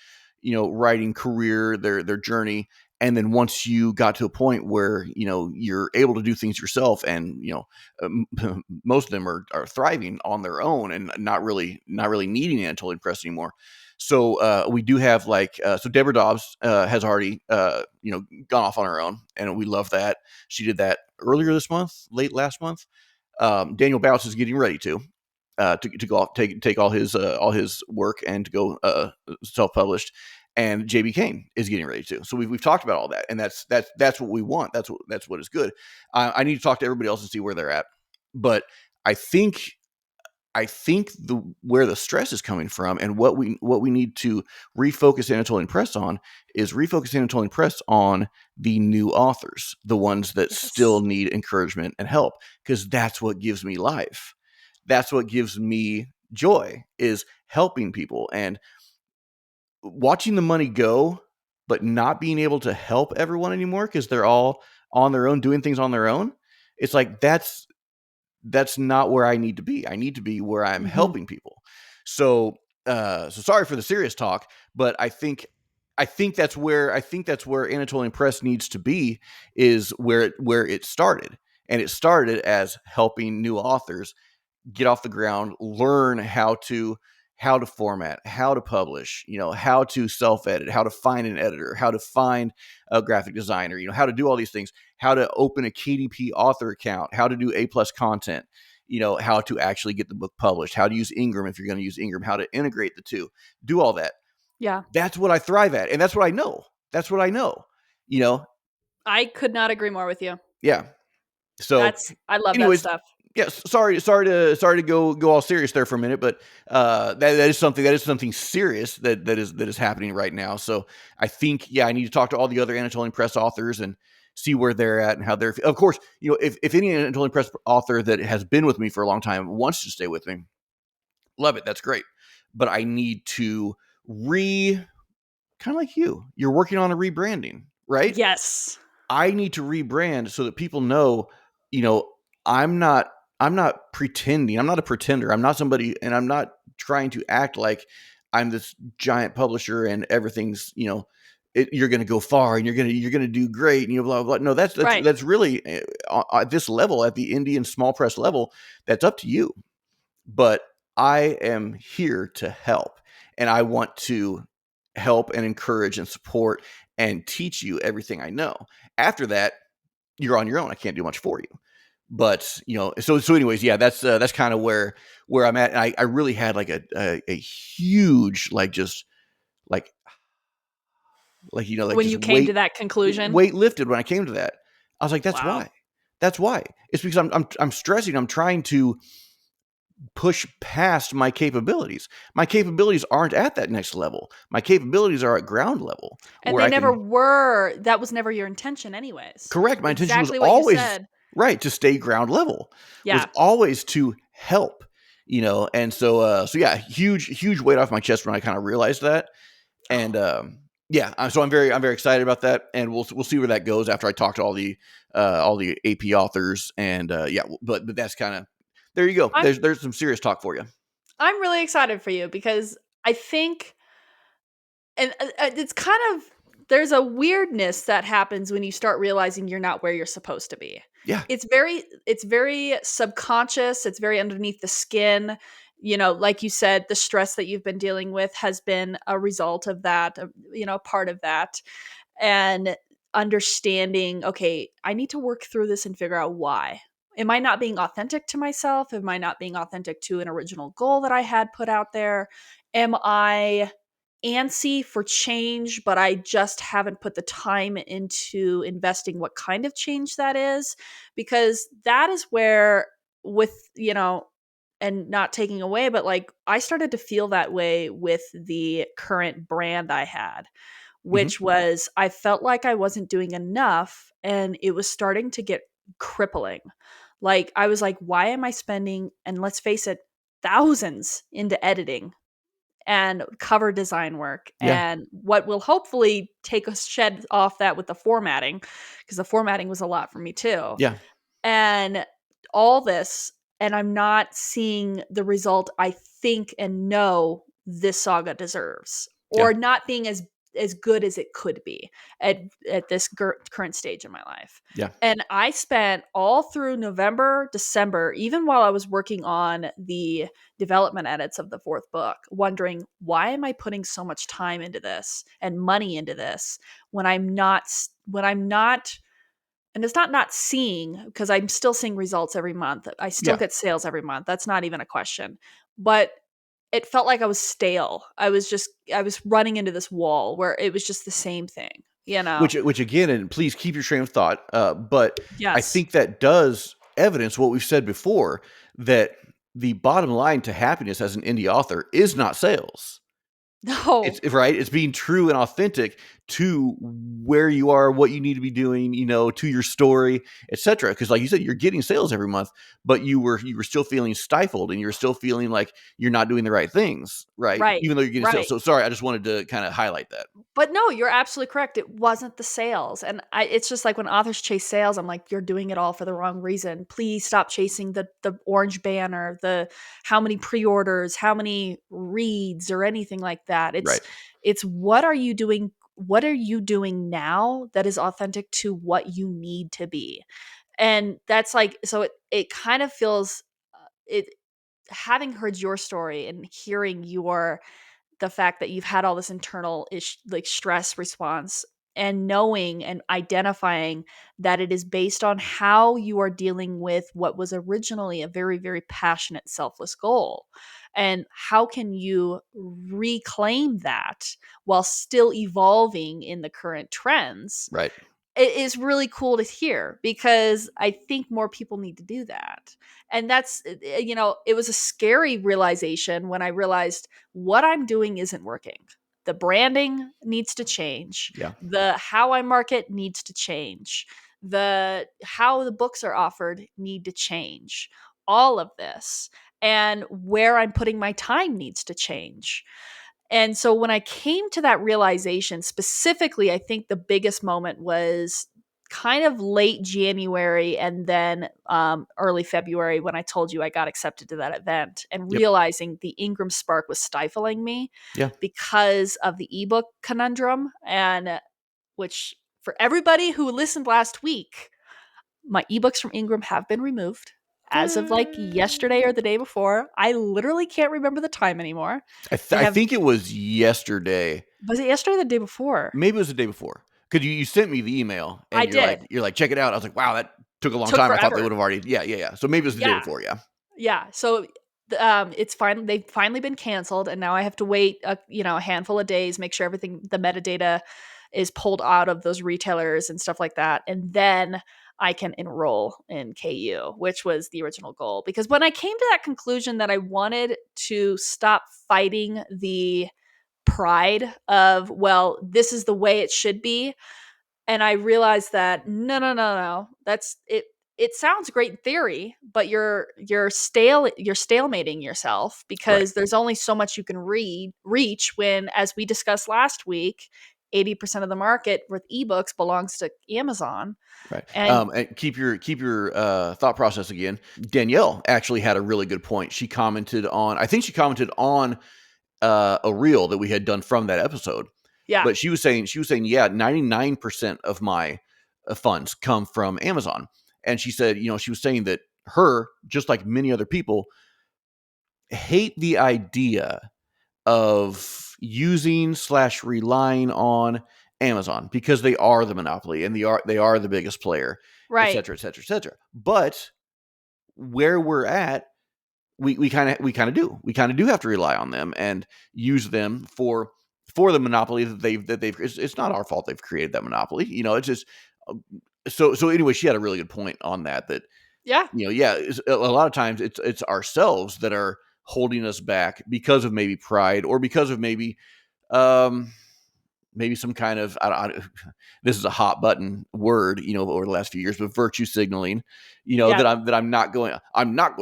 writing career, their journey, and then once you got to a point where you're able to do things yourself, and most of them are thriving on their own and not really needing Anatolian Press anymore. So we do have so Deborah Dobbs has already gone off on her own, and we love that. She did that earlier this month, late last month. Daniel Bouts is getting ready to go off, take all his work and to go self-published, and JB Kane is getting ready to. So we've talked about all that, and that's what we want. That's what is good. I need to talk to everybody else and see where they're at, but I think the where the stress is coming from and what we need to refocus Anatolian Press on is refocus Anatolian Press on the new authors, the ones that still Yes. need encouragement and help, because that's what gives me life. That's what gives me joy, is helping people and watching the money go, but not being able to help everyone anymore because they're all on their own doing things on their own. It's like that's not where I need to be. I need to be where I'm Mm-hmm. helping people. So so sorry for the serious talk, but I think that's where Anatolian Press needs to be, is where it started. And it started as helping new authors get off the ground, learn how to format, how to publish, how to self-edit, how to find an editor, how to find a graphic designer, how to do all these things, how to open a KDP author account, how to do A+ content, how to actually get the book published, how to use Ingram if you're going to use Ingram, how to integrate the two, do all that. Yeah. That's what I thrive at, and that's what I know. That's what I know. You know, I could not agree more with you. yeah. So, I love that anyways, stuff. yes. Sorry to go all serious there for a minute, but that is something serious that is happening right now. So I think, yeah, I need to talk to all the other Anatolian Press authors and see where they're at and how they're. Of course, if any Anatolian Press author that has been with me for a long time wants to stay with me, love it. That's great. But I need to kind of like you're working on a rebranding, right? Yes. I need to rebrand so that people know, you know, I'm not I'm not pretending. I'm not a pretender. I'm not somebody, and I'm not trying to act like I'm this giant publisher and everything's, you're going to go far and you're going to do great and blah blah blah. No, Right. that's really at this level, at the indie and small press level, that's up to you. But I am here to help, and I want to help and encourage and support and teach you everything I know. After that, you're on your own. I can't do much for you. But so anyways, yeah, that's kind of where I'm at. And I really had like a huge, like, just like like When just you came to that conclusion. weight lifted when I came to that. I was like, that's Wow. why. That's why. It's because I'm stressing. I'm trying to push past my capabilities. My capabilities aren't at that next level. My capabilities are at ground level, And where they I never can. were. That was never your intention anyways. Correct. My intention was Exactly what you always said. right to stay ground level. Was Yeah. always to help. And so yeah, huge weight off my chest when I kind of realized that. Oh, And yeah, so I'm very excited about that, and we'll see where that goes after I talk to all the AP authors, and yeah, but that's kind of, there you go. I'm There's some serious talk for you. I'm really excited for you because I think, and it's kind of, there's a weirdness that happens when you start realizing you're not where you're supposed to be. Yeah. It's very subconscious, it's very underneath the skin. Like you said, the stress that you've been dealing with has been a result of that, part of that. And understanding, okay, I need to work through this and figure out why. Am I not being authentic to myself? Am I not being authentic to an original goal that I had put out there? Am I antsy for change, but I just haven't put the time into investing what kind of change that is? Because that is where, with, and not taking away, but like I started to feel that way with the current brand I had, Hmm. which was I felt like I wasn't doing enough and it was starting to get crippling. Like I was like, why am I spending, and let's face it, thousands into editing and cover design work, Yeah. and what will hopefully take a shed off that with the formatting, because the formatting was a lot for me too. Yeah. And all this, and I'm not seeing the result I think and know this saga deserves, Yeah. or not being as good as it could be at this current stage in my life. Yeah. And I spent all through November, December, even while I was working on the development edits of the fourth book, wondering, why am I putting so much time into this and money into this when I'm not, and it's not seeing, because I'm still seeing results every month. I still Yeah. get sales every month. That's not even a question. But it felt like I was stale. I was running into this wall where it was just the same thing, you know? Which again, and please keep your train of thought. But I Yes. think that does evidence what we've said before, that the bottom line to happiness as an indie author is not sales. No. It's right. It's being true and authentic to where you are, what you need to be doing, to your story, etc. Because, like you said, you're getting sales every month, but you were still feeling stifled, and you're still feeling like you're not doing the right things, right? Right. Even though you're getting sales. Right. So sorry, I just wanted to kind of highlight that. But no, you're absolutely correct. It wasn't the sales. And it's just like when authors chase sales, I'm like, you're doing it all for the wrong reason. Please stop chasing the orange banner, the how many pre-orders, how many reads or anything like that. Right. It's what are you doing? What are you doing now that is authentic to what you need to be? And that's like, so it kind of feels it having heard your story and hearing your the fact that you've had all this internal like stress response, and knowing and identifying that it is based on how you are dealing with what was originally a very, very passionate, selfless goal. And how can you reclaim that while still evolving in the current trends? Right. It is really cool to hear, because I think more people need to do that. And that's, it was a scary realization when I realized what I'm doing isn't working. The branding needs to change. Yeah. The how I market needs to change. The how the books are offered need to change. All of this. And where I'm putting my time needs to change. And so when I came to that realization, specifically, I think the biggest moment was kind of late January and then early February, when I told you I got accepted to that event, and Yep. realizing the Ingram Spark was stifling me Yeah. because of the ebook conundrum. And which, for everybody who listened last week, my ebooks from Ingram have been removed as of like yesterday or the day before. I literally can't remember the time anymore. They I have think it was yesterday. Was it yesterday or the day before? Maybe it was the day before. Because you sent me the email, I and did. you're like, check it out. I was like, wow, that took a long Took time. I thought they would forever. have already. Yeah, yeah, yeah. So maybe it was the day Yeah. before. Yeah. Yeah. So it's fine. They've finally been canceled, and now I have to wait a handful of days, make sure everything, the metadata is pulled out of those retailers and stuff like that. And then I can enroll in KU, which was the original goal. Because when I came to that conclusion that I wanted to stop fighting the pride of, well, this is the way it should be, and I realized that no, that's it. It sounds great in theory, but you're stalemating yourself, Right. because there's only so much you can reach when, as we discussed last week, 80% of the market with ebooks belongs to Amazon. Right. And And keep your thought process again. Danielle actually had a really good point. She commented on. I think she commented on a reel that we had done from that episode. yeah, But she was saying, yeah, 99% of my funds come from Amazon. And she said, she was saying that her, just like many other people, hate the idea of using slash relying on Amazon because they are the monopoly, and they are the biggest player, et right, cetera, et cetera, et cetera. But where we're at, we kind of do have to rely on them and use them for the monopoly that they've. It's not our fault they've created that monopoly. It's just uh, so anyway. She had a really good point on that. yeah, Yeah, a lot of times it's ourselves that are holding us back because of maybe pride, or because of um maybe some kind of this is a hot button word, over the last few years, but virtue signaling, yeah, that I'm not going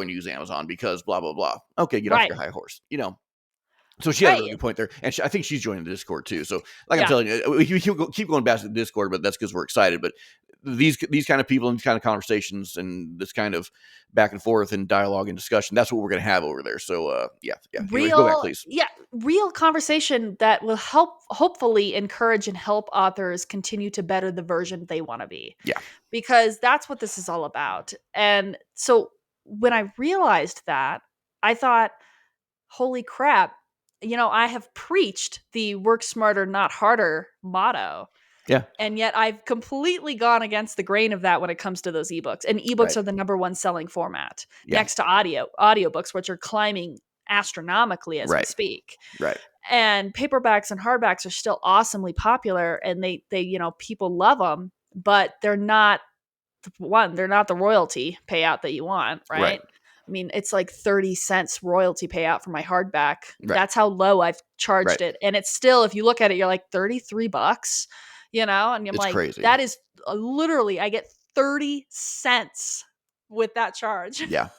to use Amazon because blah blah blah. Okay, get off right, your high horse. So she had a really right, good point there, and I think she's joining the Discord too. So, like I'm yeah. telling you, we keep going back to the Discord, but that's because we're excited. But these kind of people and these kind of conversations and this kind of back and forth and dialogue and discussion, that's what we're going to have over there. So, yeah, yeah. Anyways, go back, real please. yeah real conversation that will hopefully encourage and help authors continue to better the version they want to be, Yeah, because that's what this is all about. And so when I realized that, I thought, holy crap, I have preached the work smarter not harder motto, yeah, and yet I've completely gone against the grain of that when it comes to those ebooks. And ebooks right, are the number one selling format, yeah, next to audiobooks, which are climbing astronomically as we right, speak. right, And paperbacks and hardbacks are still awesomely popular, and they people love them, but they're not the royalty payout that you want, right. right? I mean, it's like 30 cents royalty payout for my hardback. Right. That's how low I've charged Right. it. And it's still, if you look at it, you're like $33, and I'm It's like, crazy. that is literally, I get 30 cents with that charge. Yeah.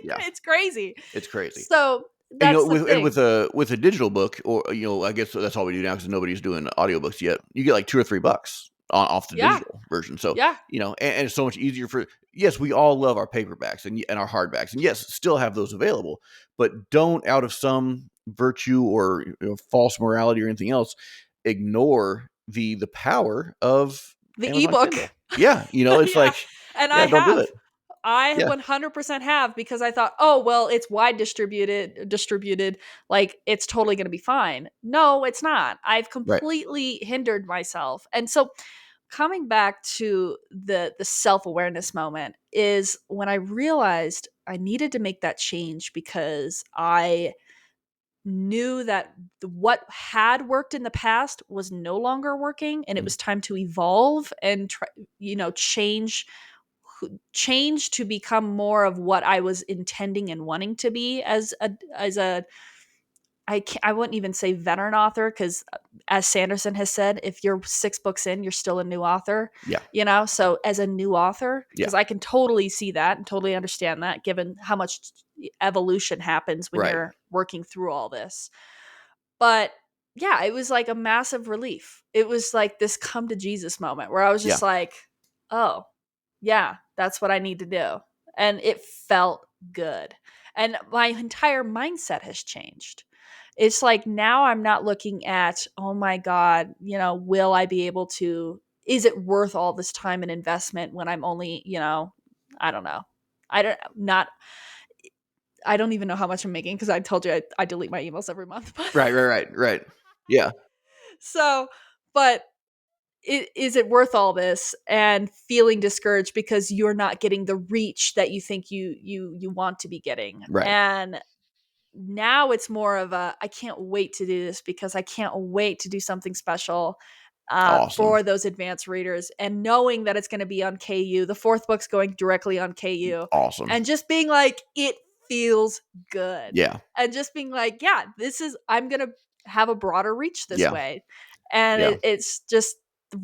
Yeah. It's crazy. It's crazy. So And, that's the with thing. a digital book, or I guess that's all we do now because nobody's doing audiobooks yet. You get like $2 or $3 off the Yeah. digital version. So Yeah. and it's so much easier for. Yes, we all love our paperbacks and our hardbacks, and yes, still have those available. But don't, out of some virtue or false morality or anything else, ignore the power of The Amazon ebook. Kindle. Yeah, it's Yeah. like, And I yeah, don't do have. it. I Yeah, 100% have, because I thought, oh, well, it's wide distributed, like it's totally going to be fine. No, it's not. I've right. completely hindered myself. And so coming back to the self-awareness moment is when I realized I needed to make that change, because I knew that what had worked in the past was no longer working, and it Mm, was time to evolve and try, change to become more of what I was intending and wanting to be as a I wouldn't even say veteran author, because as Sanderson has said, if you're 6 books in, you're still a new author. yeah, So as a new author, yeah, because I can totally see that and totally understand that, given how much evolution happens when right. you're working through all this. But yeah, it was like a massive relief. It was like this come to Jesus moment where I was Yeah, just like, oh, yeah, that's what I need to do. And it felt good. And my entire mindset has changed. It's like now I'm not looking at, oh my God, will I be able to, is it worth all this time and investment when I'm only, I don't know. I don't even know how much I'm making, because I told you I delete my emails every month. But right, right, right, right. Yeah, so, but is it worth all this, and feeling discouraged because you're not getting the reach that you think you want to be getting. right. And now it's more of a, I can't wait to do this, because I can't wait to do something special Awesome, for those advanced readers, and knowing that it's going to be on KU. The fourth book's going directly on KU, awesome. and just being like, it feels good, Yeah, and just being like, yeah, I'm going to have a broader reach this yeah, way, and yeah. it's just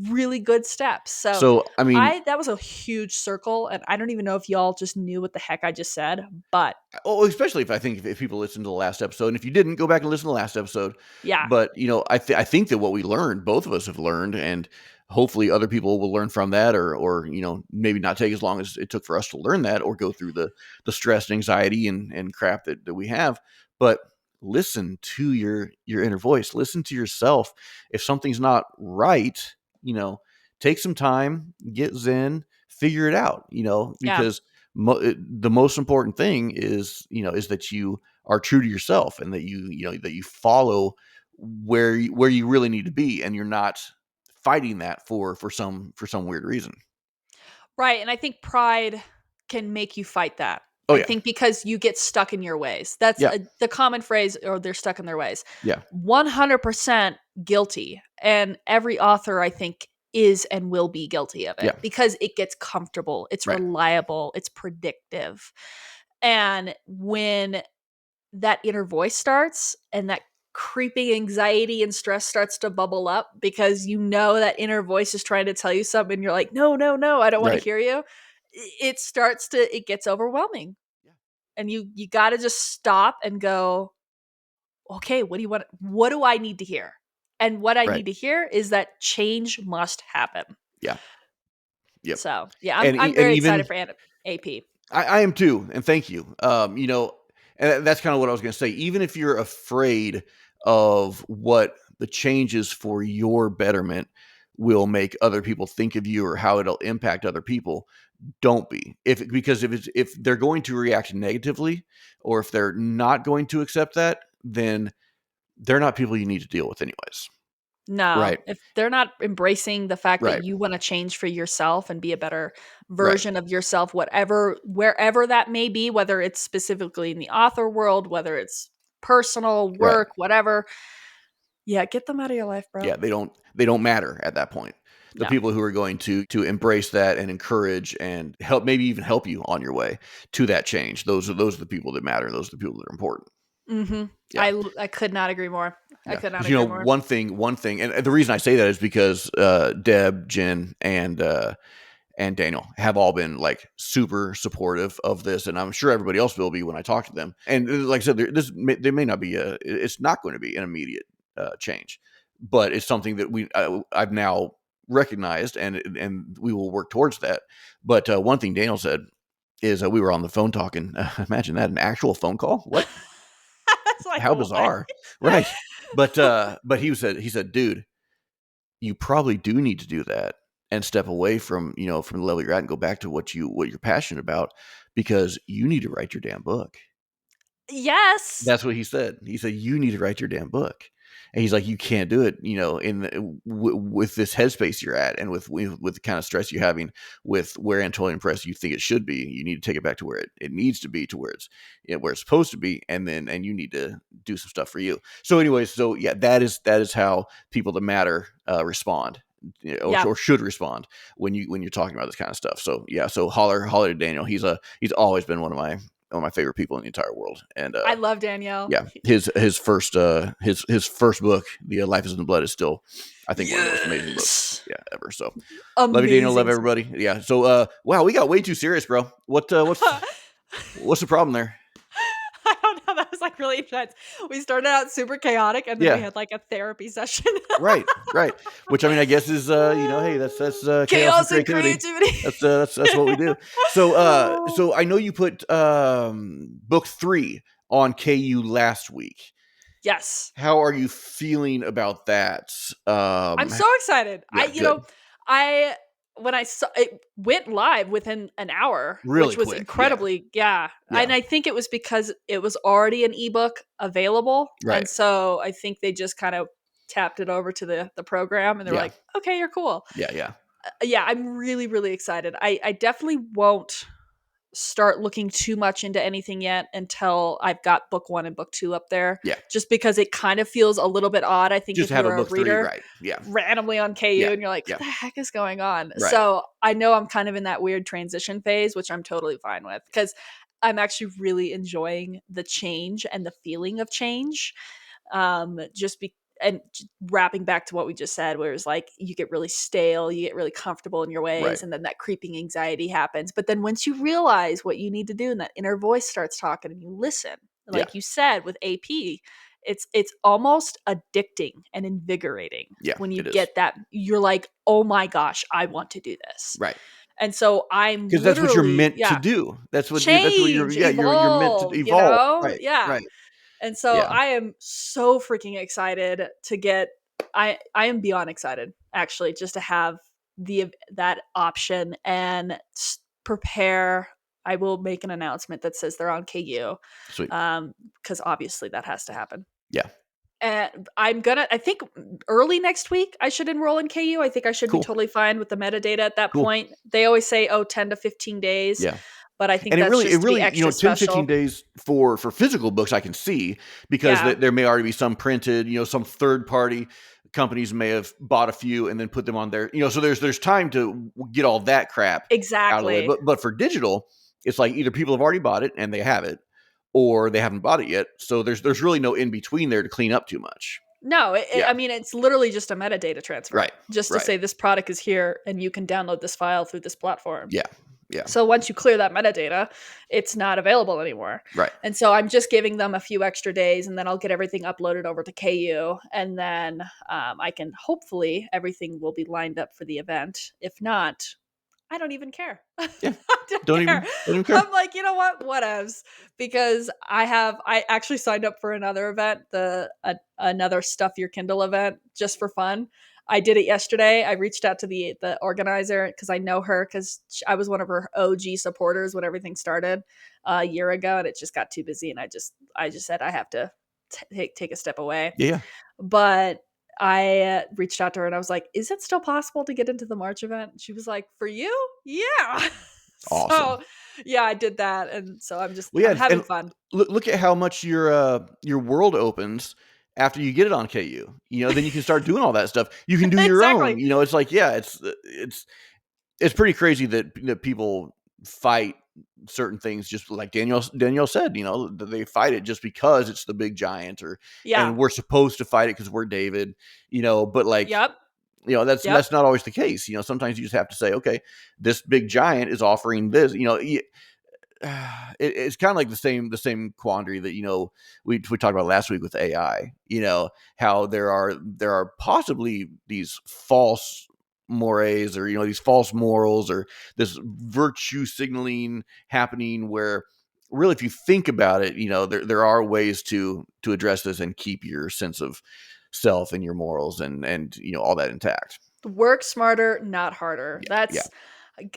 really good steps. So So, I mean, that was a huge circle, and I don't even know if y'all just knew what the heck I just said, but especially if I think if people listen to the last episode, and if you didn't, go back and listen to the last episode. yeah. But I think that what we learned, both of us have learned, and hopefully other people will learn from that, or maybe not take as long as it took for us to learn that, or go through the stress and anxiety and crap that we have. But listen to your inner voice. Listen to yourself. If something's not right, you know, take some time, get zen, figure it out. Yeah. Because the most important thing is that you are true to yourself, and that you follow where you really need to be, and you're not fighting that for some weird reason. Right, and I think pride can make you fight that. Oh I yeah, think because you get stuck in your ways. That's yeah, the common phrase, or they're stuck in their ways. yeah, 100% guilty, and every author, I think, is and will be guilty of it, yeah, because it gets comfortable, it's right, reliable, it's predictive. And when that inner voice starts, and that creeping anxiety and stress starts to bubble up, because that inner voice is trying to tell you something, and you're like, no, no, no, I don't want to right, hear you. It gets overwhelming, yeah, and you got to just stop and go, okay, what do I need to hear? And what I right, need to hear is that change must happen. yeah, yep. So yeah, I'm and I'm e- and very even excited for AP. I am too, and thank you. And that's kind of what I was going to say. Even if you're afraid of what the changes for your betterment will make other people think of you, or how it'll impact other people, don't be. Because if they're going to react negatively, or if they're not going to accept that, then they're not people you need to deal with anyways. No, Right. if they're not embracing the fact that Right. you wanna change for yourself and be a better Right. version of yourself, wherever that may be, whether it's specifically in the author world, whether it's personal, Right. work, whatever. Yeah, get them out of your life, bro. Yeah, they don't matter at that point. The No. people who are going to embrace that and encourage and help, maybe even help you on your way to that change. Those are the people that matter. Those are the people that are important. Mm-hmm. Yeah. I could not agree more. I Yeah. could not Because, agree more. one thing, and the reason I say that is because Deb, Jen, and Daniel have all been like super supportive of this, and I'm sure everybody else will be when I talk to them. And like I said, there may not be it's not going to be an immediate change, but it's something that I've now recognized, and we will work towards that. But one thing Daniel said is we were on the phone talking. Imagine that, an actual phone call. What? That's like How what? bizarre, right? But he said, dude, you probably do need to do that and step away from, from the level you're at and go back to what you're passionate about, because you need to write your damn book. Yes. That's what he said. He said, you need to write your damn book. And he's like, you can't do it, with this headspace you're at, and with the kind of stress you're having, with where Anatolian Press you think it should be. You need to take it back to where it needs to be, to where it's supposed to be, and you need to do some stuff for you. So, anyways, so yeah, that is how people that matter respond, Yeah. or should respond when you're talking about this kind of stuff. So yeah, so holler to Daniel. He's always been one of my favorite people in the entire world, and I love Danielle. yeah, his first book, The Life Is in the Blood, is still, I think, one of the most amazing books, Yes. yeah, ever. So love you, Daniel. Love Amazing. everybody. Yeah. So wow, we got way too serious, bro. What's the problem there? I don't know. That was like really intense. We started out super chaotic and then we Yeah. had like a therapy session. Right. Right. Which, I mean, I guess is hey, that's chaos and Chaos and creativity. creativity. That's what we do. So so I know you put book 3 on KU last week. Yes. How are you feeling about that? I'm so excited. Yeah, good. I when I saw it went live within an hour, Really which was quick. Yeah. incredibly, yeah. Yeah. And I think it was because it was already an ebook available. And Right. so I think they just kind of tapped it over to the program and they were Yeah. like, okay, you're cool. Yeah. Yeah. Yeah, I'm really, really excited. I definitely won't start looking too much into anything yet until I've got book 1 and book 2 up there, Yeah. just because it kind of feels a little bit odd. I think Just if have a you're a book 3, reader right. Yeah. randomly on KU Yeah. and you're like, what Yeah. the heck is going on? Right. So I know I'm kind of in that weird transition phase, which I'm totally fine with, because I'm actually really enjoying the change and the feeling of change. Just be and wrapping back to what we just said, where it's like you get really stale, you get really comfortable in your Right. ways, and then that creeping anxiety happens. But then once you realize what you need to do and that inner voice starts talking and you listen, Yeah. like you said with AP, it's almost addicting and invigorating Yeah. when you It is. get that. You're like, oh my gosh, I want to do this. Right. And so I'm Because that's what you're literally, meant to yeah, do. That's what you're, change, yeah, you're meant to evolve, evolve. Right. yeah. Right. And so Yeah. I am so freaking excited to get I am beyond excited, actually, just to have that option and prepare. I will make an announcement that says they're on KU, Sweet. because obviously that has to happen. Yeah. And I think early next week I should enroll in KU. I think I should be Cool. totally fine with the metadata at that Cool. point. They always say, 10 to 15 days, Yeah. but I think And it that's really, just to be extra 10 to 15 special. days for physical books, I can see, because Yeah, there may already be some printed, some third party companies may have bought a few and then put them on there, so there's time to get all that crap out of the way. exactly. But for digital, it's like either people have already bought it and they have it, or they haven't bought it yet. So there's really no in between there to clean up too much. No, Yeah. I mean, it's literally just a metadata transfer, Right. just to Right. say this product is here and you can download this file through this platform. Yeah. Yeah. So once you clear that metadata, it's not available anymore. Right. And so I'm just giving them a few extra days, and then I'll get everything uploaded over to KU, and then I can hopefully everything will be lined up for the event. If not, I don't even care. Yeah. I don't care. Don't even care. I'm like, you know what? Whatevs. Because I actually signed up for another event, another Stuff Your Kindle event, just for fun. I did it yesterday. I reached out to the organizer because I know her, because I was one of her OG supporters when everything started a year ago, and it just got too busy, and I just said I have to take a step away. Yeah. But I reached out to her and I was like, "Is it still possible to get into the March event?" She was like, "For you? Yeah." Awesome. So, yeah, I did that, and so Well, I'm yeah, having and fun. look at how much your world opens after you get it on KU. Then you can start doing all that stuff. You can do your own. Exactly. It's like, yeah, it's pretty crazy that people fight certain things, just like Danielle said, that they fight it just because it's the big giant, Yeah. and we're supposed to fight it because we're David, but like, Yep. that's Yep. not always the case. Sometimes you just have to say, okay, this big giant is offering this. It's kind of like the same quandary that we talked about last week with AI. How there are possibly these false mores, or these false morals, or this virtue signaling happening, where really, if you think about it, there are ways to address this and keep your sense of self and your morals and all that intact. Work smarter, not harder. Yeah, yeah, That's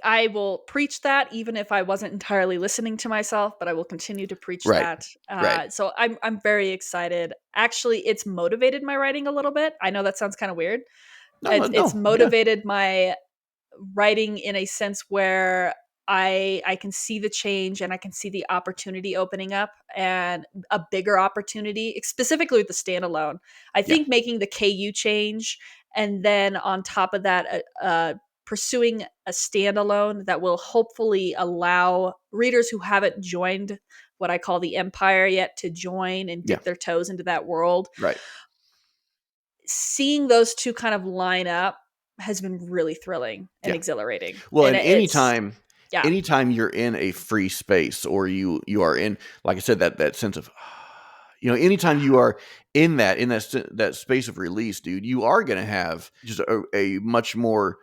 I will preach that even if I wasn't entirely listening to myself, but I will continue to preach right, that. right. So I'm very excited. Actually, it's motivated my writing a little bit. I know that sounds kind of weird. No, no, It's no, yeah, motivated my writing in a sense where I can see the change and I can see the opportunity opening up, and a bigger opportunity, specifically with the standalone. I yeah, think making the KU change, and then on top of that, pursuing a standalone that will hopefully allow readers who haven't joined what I call the empire yet to join and yeah, dip their toes into that world. right. Seeing those two kind of line up has been really thrilling and Yeah. exhilarating. Well, And and it's yeah. anytime you're in a free space, or you are in, like I said, that sense of, anytime you are in that space of release, dude, you are going to have just a much more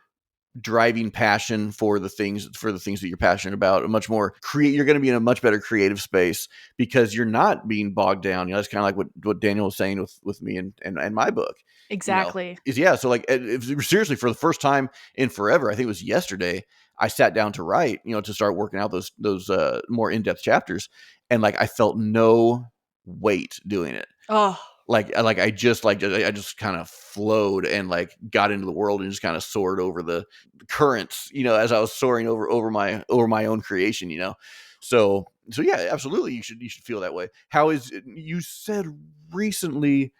driving passion for the things that you're passionate about. A much more create You're going to be in a much better creative space, because you're not being bogged down. That's kind of like what Daniel was saying with me and my book. Exactly. Is, yeah. So like, seriously, for the first time in forever, I think it was yesterday, I sat down to write, to start working out those more in-depth chapters, and like, I felt no weight doing it. Oh, I just kind of flowed, and like, got into the world, and just kind of soared over the currents, as I was soaring over my own creation. So yeah, absolutely, you should feel that way. How is You said recently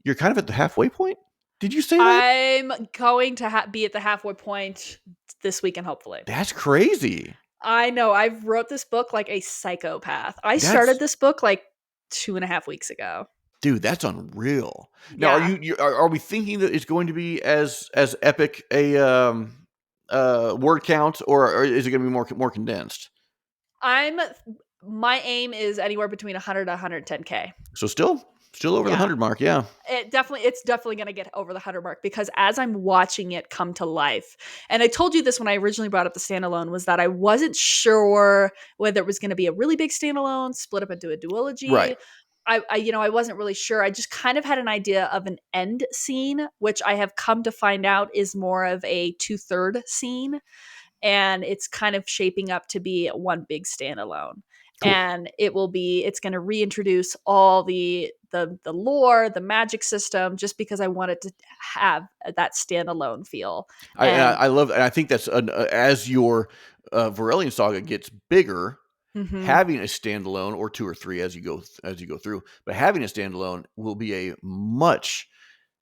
you're kind of at the halfway point? Did you say that? I'm going to be at the halfway point this weekend, hopefully. That's crazy. I know. I've wrote this book like a psychopath. I started That's this book like 2.5 weeks ago. Dude, that's unreal. Now, Yeah. are we thinking that it's going to be as epic a word count, or is it going to be more condensed? I'm My aim is anywhere between 100 to 110K. So still over the Yeah. 100 mark, yeah. It's definitely going to get over the 100 mark, because as I'm watching it come to life, and I told you this when I originally brought up the standalone, was that I wasn't sure whether it was going to be a really big standalone split up into a duology. Right. I wasn't really sure. I just kind of had an idea of an end scene, which I have come to find out is more of a 2/3 scene, and it's kind of shaping up to be one big standalone. Cool. And it's going to reintroduce all the lore, the magic system, just because I wanted to have that standalone feel. And I love, and I think that's as your Varelian saga gets bigger, mhm, having a standalone, or two or three as you go through, but having a standalone will be a much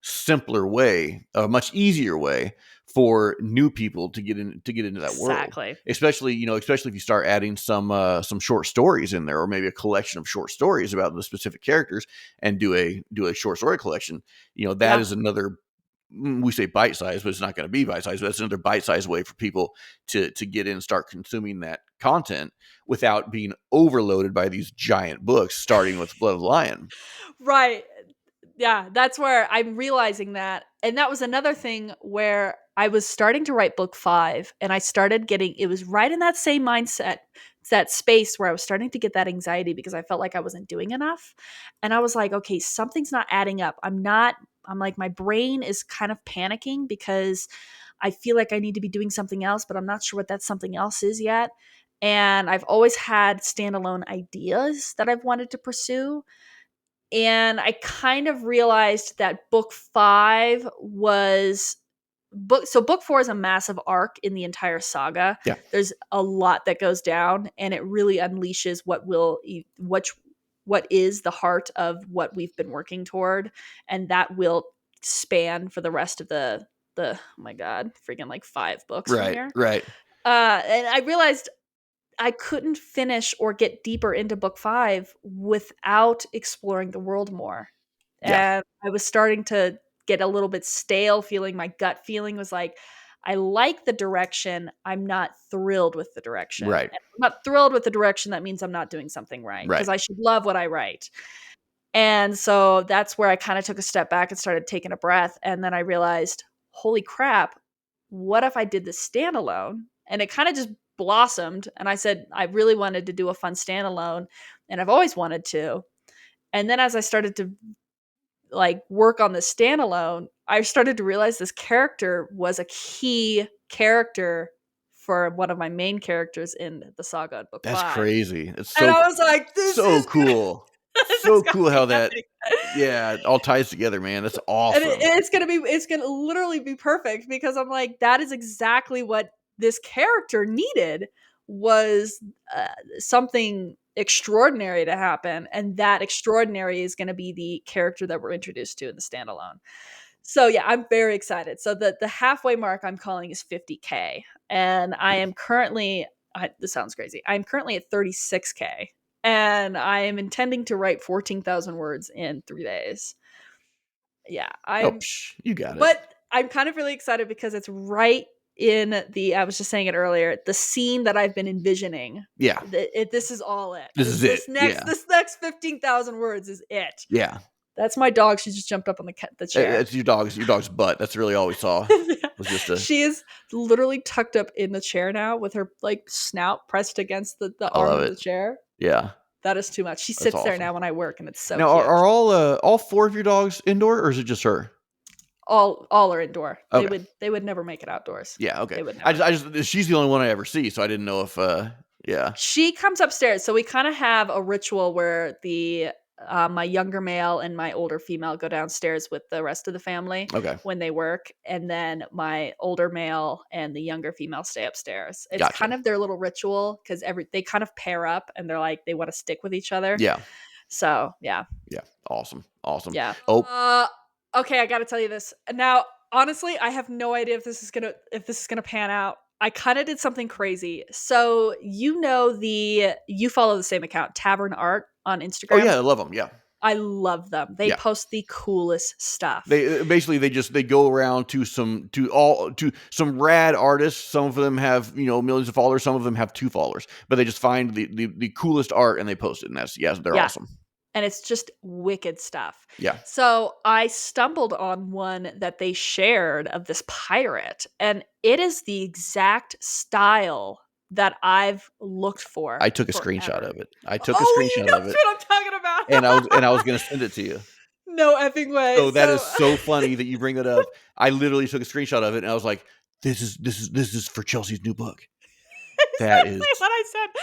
simpler way, a much easier way for new people to get into that world. exactly. Especially if you start adding some short stories in there, or maybe a collection of short stories about the specific characters, and do a short story collection. That Yeah. is another, we say bite size, but it's not going to be bite size. But that's another bite size way for people to get in and start consuming that content without being overloaded by these giant books, starting with Blood of the Lion. Right. Yeah, that's where I'm realizing that. And that was another thing where I was starting to write book 5, and I started getting it was right in that same mindset, that space where I was starting to get that anxiety because I felt like I wasn't doing enough. And I was like, okay, something's not adding up. I'm like, my brain is kind of panicking because I feel like I need to be doing something else, but I'm not sure what that something else is yet. And I've always had standalone ideas that I've wanted to pursue, and I kind of realized that book 5 was book 4 is a massive arc in the entire saga. Yeah. There's a lot that goes down, and it really unleashes what will what is the heart of what we've been working toward, and that will span for the rest of the oh my god, freaking like 5 books from Right. here. Right. And I realized I couldn't finish or get deeper into book 5 without exploring the world more. Yeah. And I was starting to get a little bit stale feeling. My gut feeling was like, I like the direction. I'm not thrilled with the direction. And Right. if I'm not thrilled with the direction, that means I'm not doing something right because Right. I should love what I write. And so that's where I kind of took a step back and started taking a breath. And then I realized, holy crap, what if I did this standalone? And it kind of just blossomed. And I said, I really wanted to do a fun standalone. And I've always wanted to. And then as I started to like work on the standalone, I started to realize this character was a key character for one of my main characters in the saga in book That's 5. crazy. It's And so I was like, this so is gonna cool. this So is gonna cool be how that, epic. yeah, it all ties together, man. That's And awesome. it's gonna literally be perfect because I'm like, that is exactly what this character needed was uh, something extraordinary to happen, and that extraordinary is going to be the character that we're introduced to in the standalone. So yeah, I'm very excited. So the halfway mark I'm calling is 50K, and I am currently this sounds crazy. I'm currently at 36K, and I am intending to write 14,000 words in 3 days. Yeah, Oh, I'm you got it. but I'm kind of really excited because it's right in the I was just saying it earlier, the scene that I've been envisioning. Yeah. This is all it. This is it. Yeah. This next 15,000 words is it. Yeah. That's my dog. She just jumped up on the chair. It's your dog's butt. That's really all we saw. Was just a She is literally tucked up in the chair now with her like snout pressed against the I arm love of it. the chair. Yeah. That is too much. She That's sits there awesome. now when I work, and it's so Now, cute. are all 4 of your dogs indoor, or is it just her? All are indoor. Okay. They would never make it outdoors. Yeah, okay. They would never. I just she's the only one I ever see, so I didn't know if yeah. She comes upstairs, so we kind of have a ritual where the my younger male and my older female go downstairs with the rest of the family Okay. when they work, and then my older male and the younger female stay upstairs. It's Gotcha. kind of their little ritual because they kind of pair up and they're like they want to stick with each other. Yeah. So yeah, Yeah. Awesome. Awesome. yeah. Oh, Okay, I got to tell you this now. Honestly, I have no idea if this is gonna pan out. I kind of did something crazy. So you follow the same account, Tavern Art on oh Instagram. yeah, I love them. Yeah. I love them. They Yeah. post the coolest stuff. They basically they go around to some rad artists. Some of them have millions of followers. Some of them have 2 followers. But they just find the coolest art and they post it. And they're Yeah. awesome. And it's just wicked stuff. Yeah. So I stumbled on one that they shared of this pirate, and it is the exact style that I've looked for. I took a screenshot forever. of it. I took a Oh, you screenshot know of it, what I'm talking about. and I was gonna send it to you. No effing way. So that is so funny that you bring that up. I literally took a screenshot of it, and I was like, "This is for Chelsea's new book." That exactly is what I said.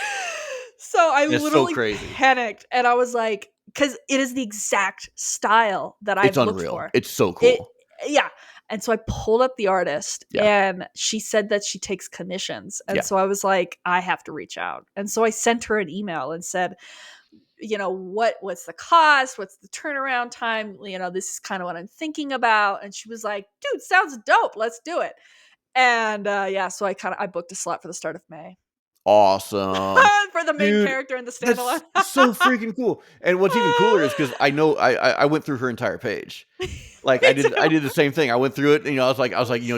So I It's so literally crazy. panicked, and I was like, because it is the exact style that It's I've looked unreal. for. It's so It, cool. yeah. And so I pulled up the artist, Yeah. and she said that she takes commissions. And Yeah. so I was like, I have to reach out. And so I sent her an email and said, what's the cost? What's the turnaround time? This is kind of what I'm thinking about. And she was like, dude, sounds dope. Let's do it. And yeah, so I booked a slot for the start of May. Awesome. For the main Dude, character in the that's standalone. so freaking cool. And what's even cooler is because I know I went through her entire page. Like Me I too. did the same thing. I went through it, and I was like,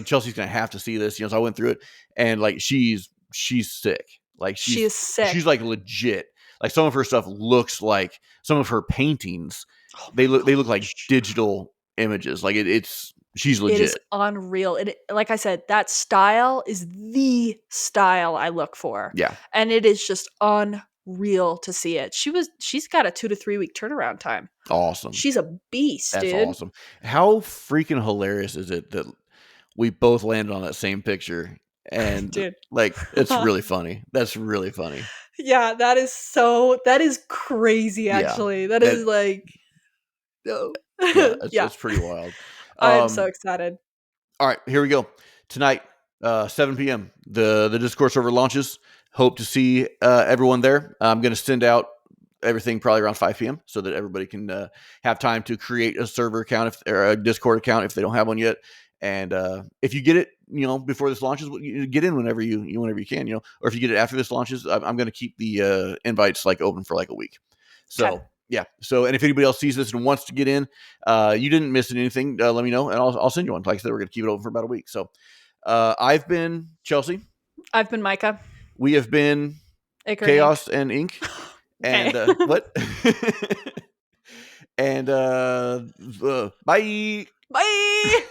Chelsea's gonna have to see this. So I went through it, and like she's sick. Like She is sick. she's like legit. Like some of her stuff looks like some of her paintings. Oh They my look like gosh. digital images. Like it's she's It legit. is unreal. Like I said, that style is the style I look for. Yeah. And it is just unreal to see it. She's got a 2 to 3 week turnaround time. Awesome. She's a beast, That's dude. awesome. How freaking hilarious is it that we both landed on that same picture? And Dude. like, it's really funny. That's really funny. Yeah, that is crazy, Yeah. actually. That is like Yeah, yeah. it's pretty wild. I am so excited. All right, here we go. Tonight, 7 p.m. The Discord server launches. Hope to see everyone there. I'm going to send out everything probably around 5 p.m. so that everybody can have time to create a server account or a Discord account if they don't have one yet. And if you get it, before this launches, you get in whenever whenever you can, or if you get it after this launches, I'm going to keep the invites like open for like a week. Okay. So yeah. So, and if anybody else sees this and wants to get in, you didn't miss anything, let me know and I'll send you one. Like I said, we're going to keep it open for about a week. So I've been Chelsea. I've been Micah. We have been Acre and Ink. Chaos and Ink. Okay. And what? And bye. Bye.